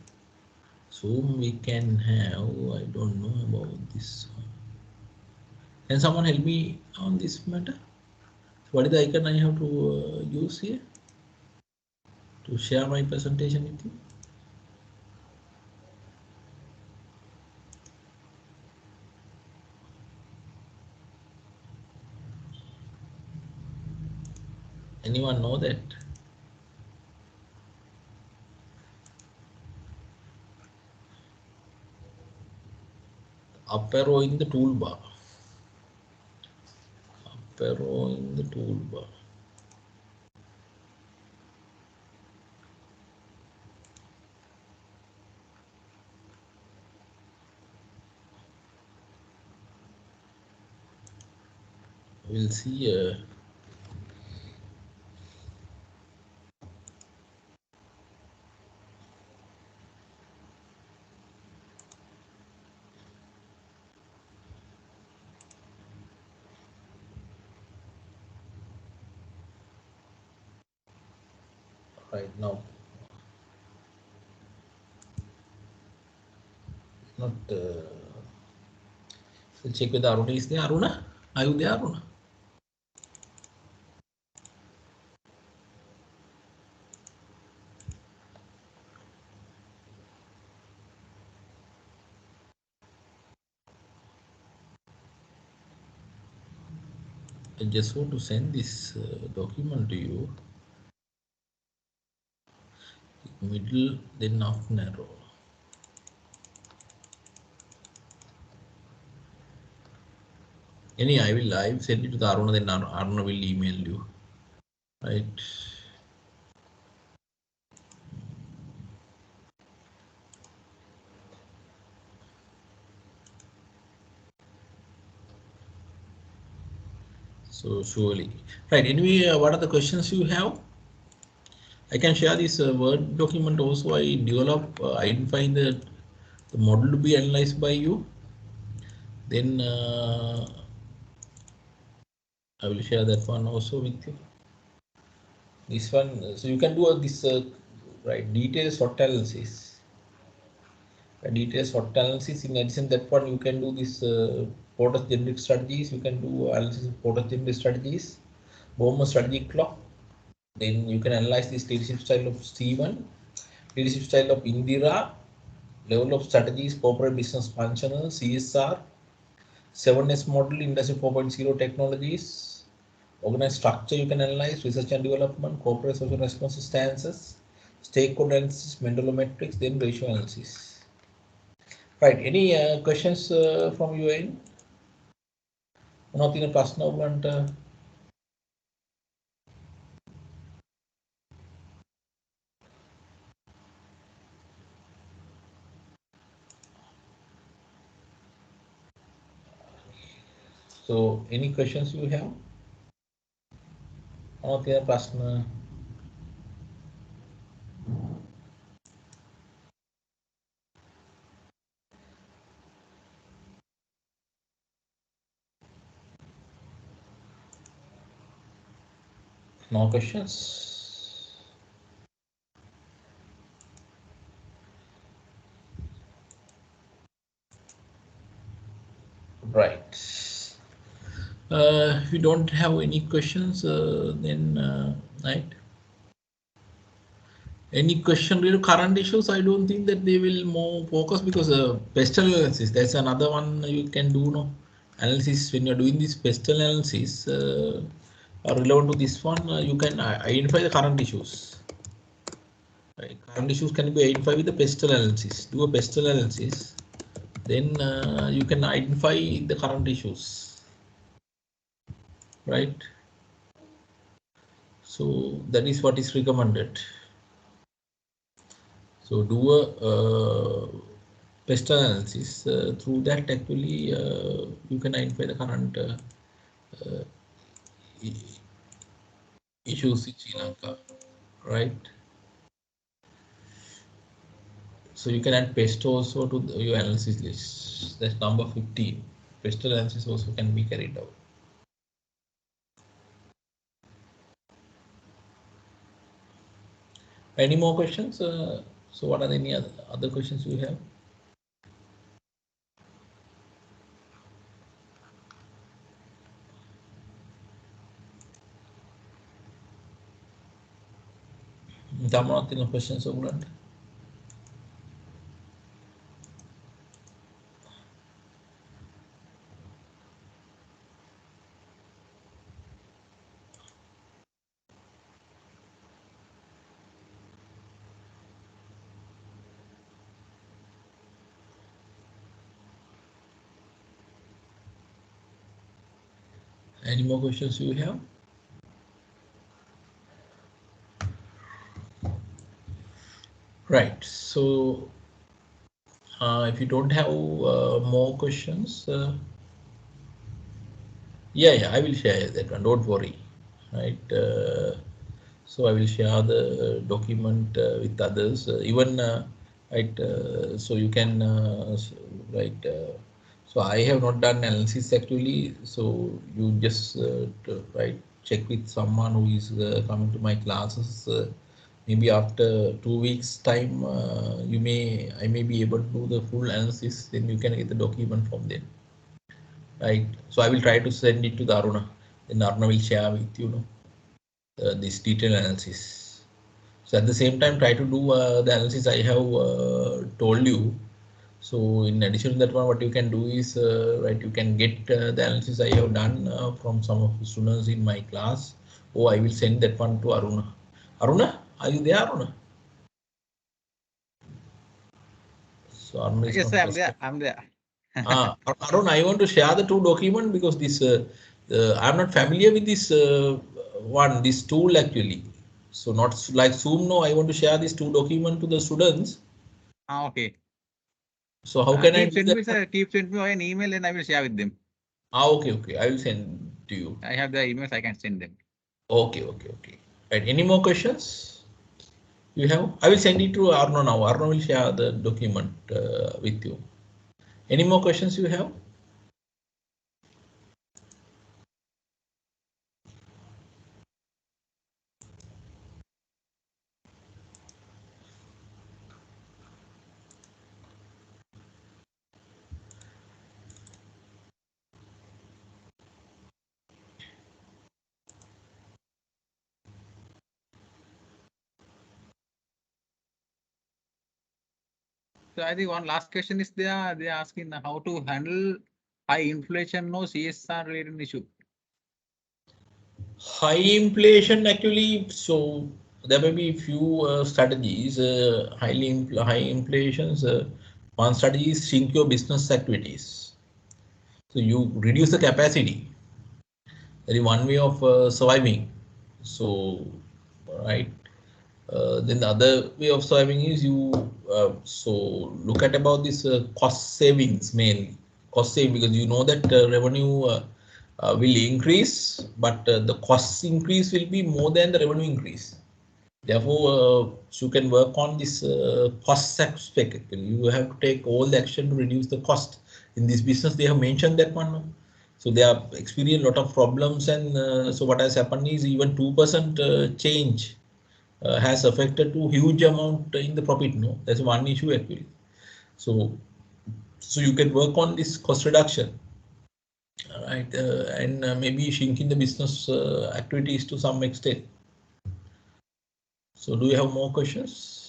A: Zoom we can have. I don't know about this one. Can someone help me on this matter? What is the icon I have to use here to share my presentation with you? Anyone know that? Up arrow in the toolbar. Up arrow in the toolbar. We'll see. Right now. Not. We'll check with Aruna. Is there Aruna? Are you there, Aruna? I just want to send this document to you. Middle, then up narrow. I will send it to the Aruna, then Aruna will email you. Right. So surely. Right. Anyway, what are the questions you have? I can share this Word document also. I develop, identify the model to be analyzed by you. Then I will share that one also with you. This one, so you can do this right detailed SWOT analysis. Detailed SWOT analysis. In addition, that one you can do this Porter's generic strategies. You can do analysis of Porter's generic strategies, Bowman strategic clock. Then you can analyze this leadership style of Stephen, leadership style of Indira, level of strategies, corporate business functional, CSR, 7S model, industry 4.0 technologies, organized structure you can analyze, research and development, corporate social responsibility stances, stakeholder analysis, Mendeley metrics, then ratio analysis. Right, any questions from your end? Nothing personal one. So, any questions you have? Nothing personal. No questions. Right. If you don't have any questions, then right. Any question related to current issues? I don't think that they will more focus because pestle analysis. That's another one you can do. No analysis when you're doing this pestle analysis relevant to this one. You can identify the current issues. Right. Current issues can be identified with the pestle analysis. Do a pestle analysis, then you can identify the current issues. Right. So that is what is recommended. So do a pest analysis. Through that, actually, you can identify the current issues in Sri Lanka, right? So you can add pesto also to your analysis list. That's number 15. Pesto analysis also can be carried out. Any more questions? So what are any other questions you have? Dhamanath, no questions, Ogland? Any more questions you have? Right. So if you don't have more questions, yeah, I will share that one. Don't worry. Right. So I will share the document with others. Even right. So you can right. So I have not done analysis actually. So you just right check with someone who is coming to my classes. Maybe after 2 weeks time, I may be able to do the full analysis. Then you can get the document from them. Right. So I will try to send it to the Aruna. Then Aruna will share with this detailed analysis. So at the same time, try to do the analysis I have told you. So in addition to that one, what you can do is, right, you can get the analysis I have done from some of the students in my class. Oh, I will send that one to Aruna. Aruna, are you there, Aruna? So Aruna is
B: Yes,
A: not
B: sir, I'm there.
A: responding.
B: I'm there.
A: Arun, I want to share the two document because this I'm not familiar with this this tool actually. So not like Zoom. No, I want to share this two document to the students.
B: Okay.
A: So how can I
B: Keep
A: do
B: send
A: that
B: me,
A: one?
B: sir. Keep send me an email and I will share with them.
A: Okay. I will send to you.
B: I have the emails. I can send them.
A: Okay. Right. Any more questions you have? I will send it to Arno now. Arno will share the document with you. Any more questions you have?
B: So I think one last question is there. They are asking how to handle high inflation, no CSR related issue.
A: High inflation actually, so there may be few strategies. High inflations. One strategy is shrink your business activities. So you reduce the capacity. That is one way of surviving. So, right. Then the other way of surviving is so look at about this cost savings mainly. Cost saving because you know that revenue will increase, but the cost increase will be more than the revenue increase. Therefore, you can work on this cost aspect. Actually. You have to take all the action to reduce the cost. In this business, they have mentioned that one. No? So they are experiencing a lot of problems, and so what has happened is even 2% change has affected to huge amount in the profit. No, that's one issue actually. So you can work on this cost reduction, right, and maybe shrinking the business activities to some extent. So do you have more questions?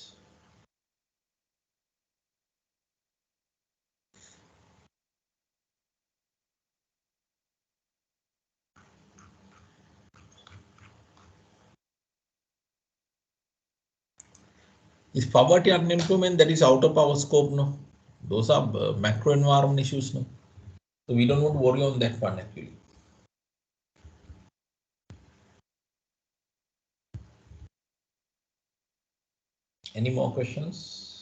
A: Is poverty unemployment that is out of our scope? No, those are macro environment issues. No, so we don't want to worry on that one actually. Any more questions?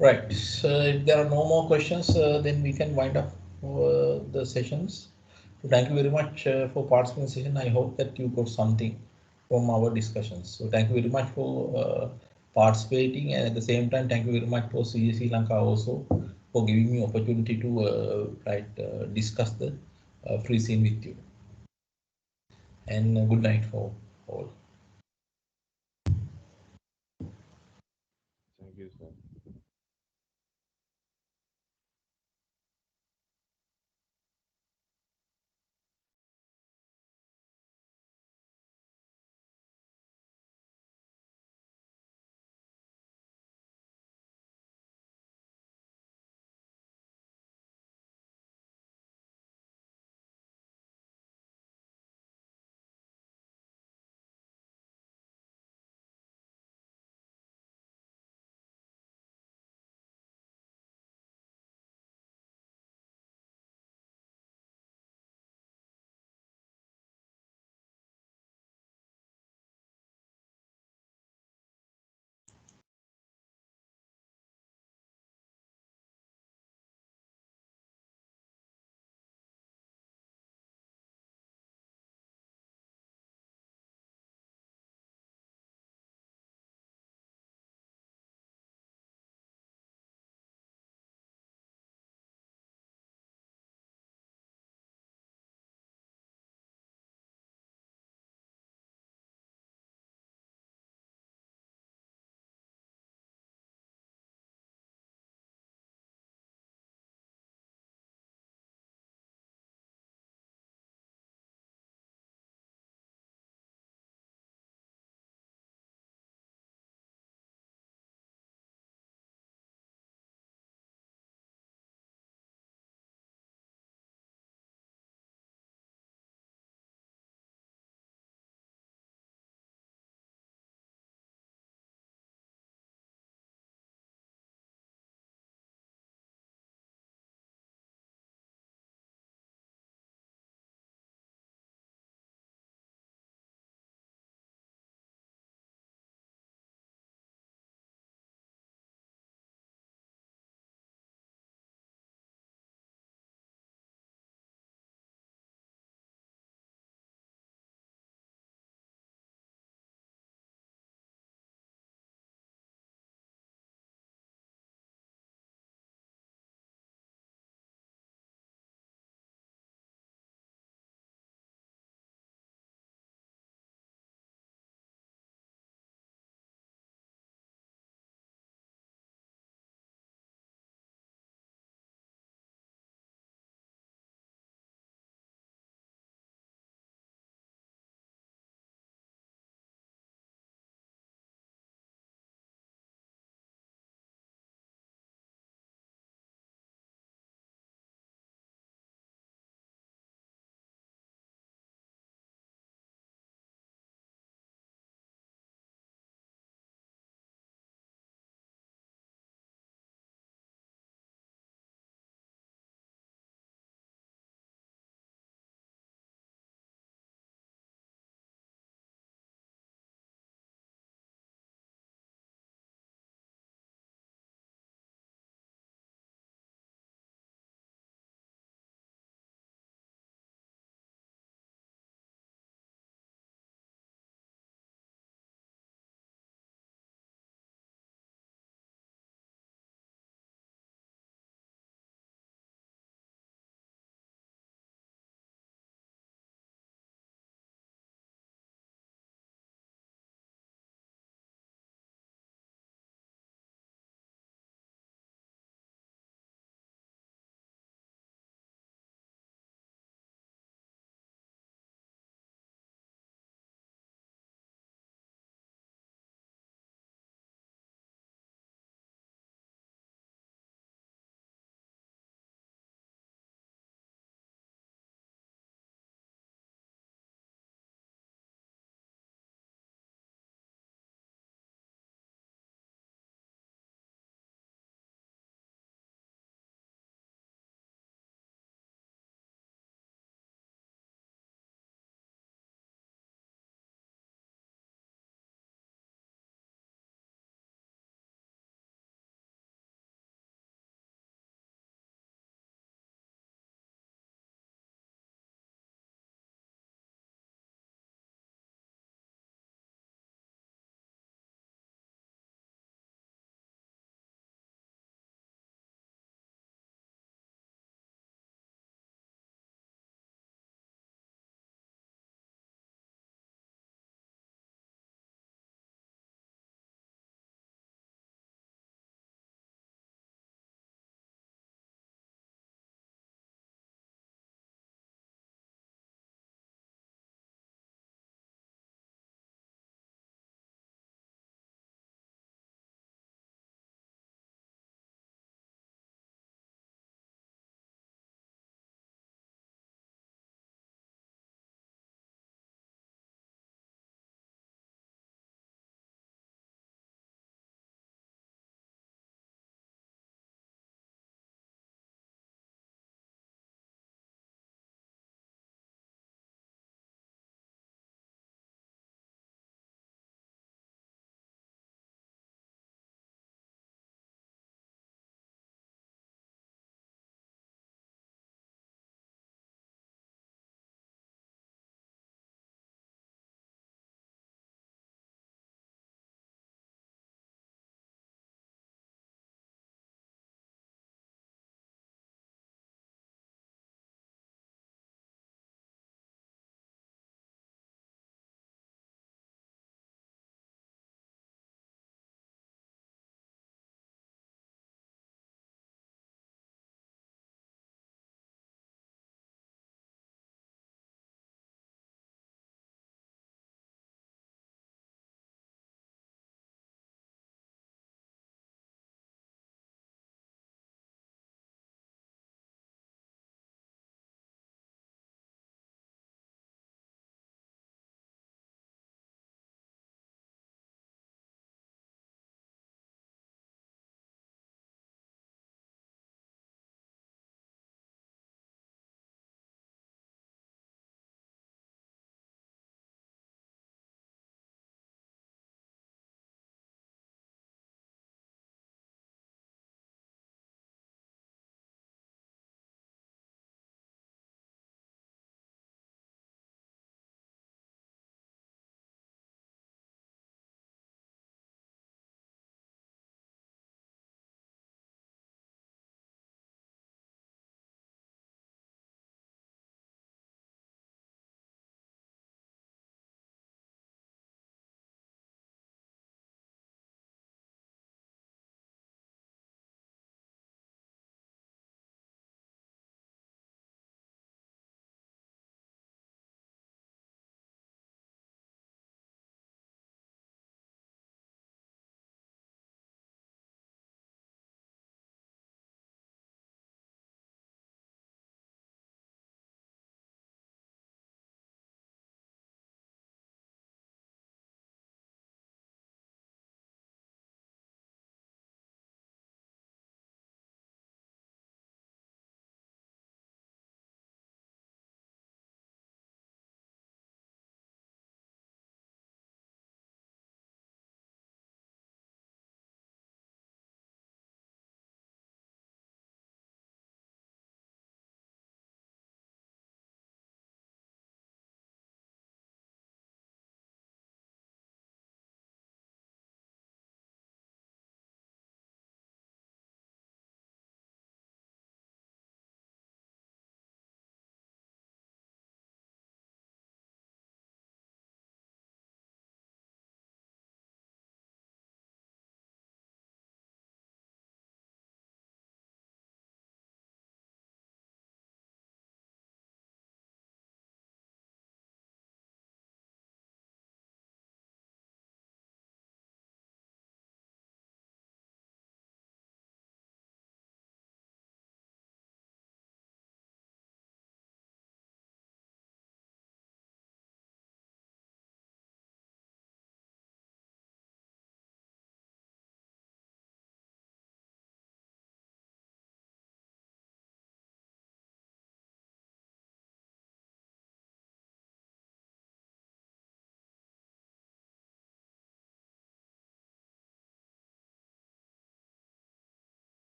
A: Right. So if there are no more questions, then we can wind up the sessions. So thank you very much for participation. I hope that you got something from our discussions. So thank you very much for participating, and at the same time, thank you very much for CSC Lanka also for giving me opportunity to discuss the free scene with you. And good night for all.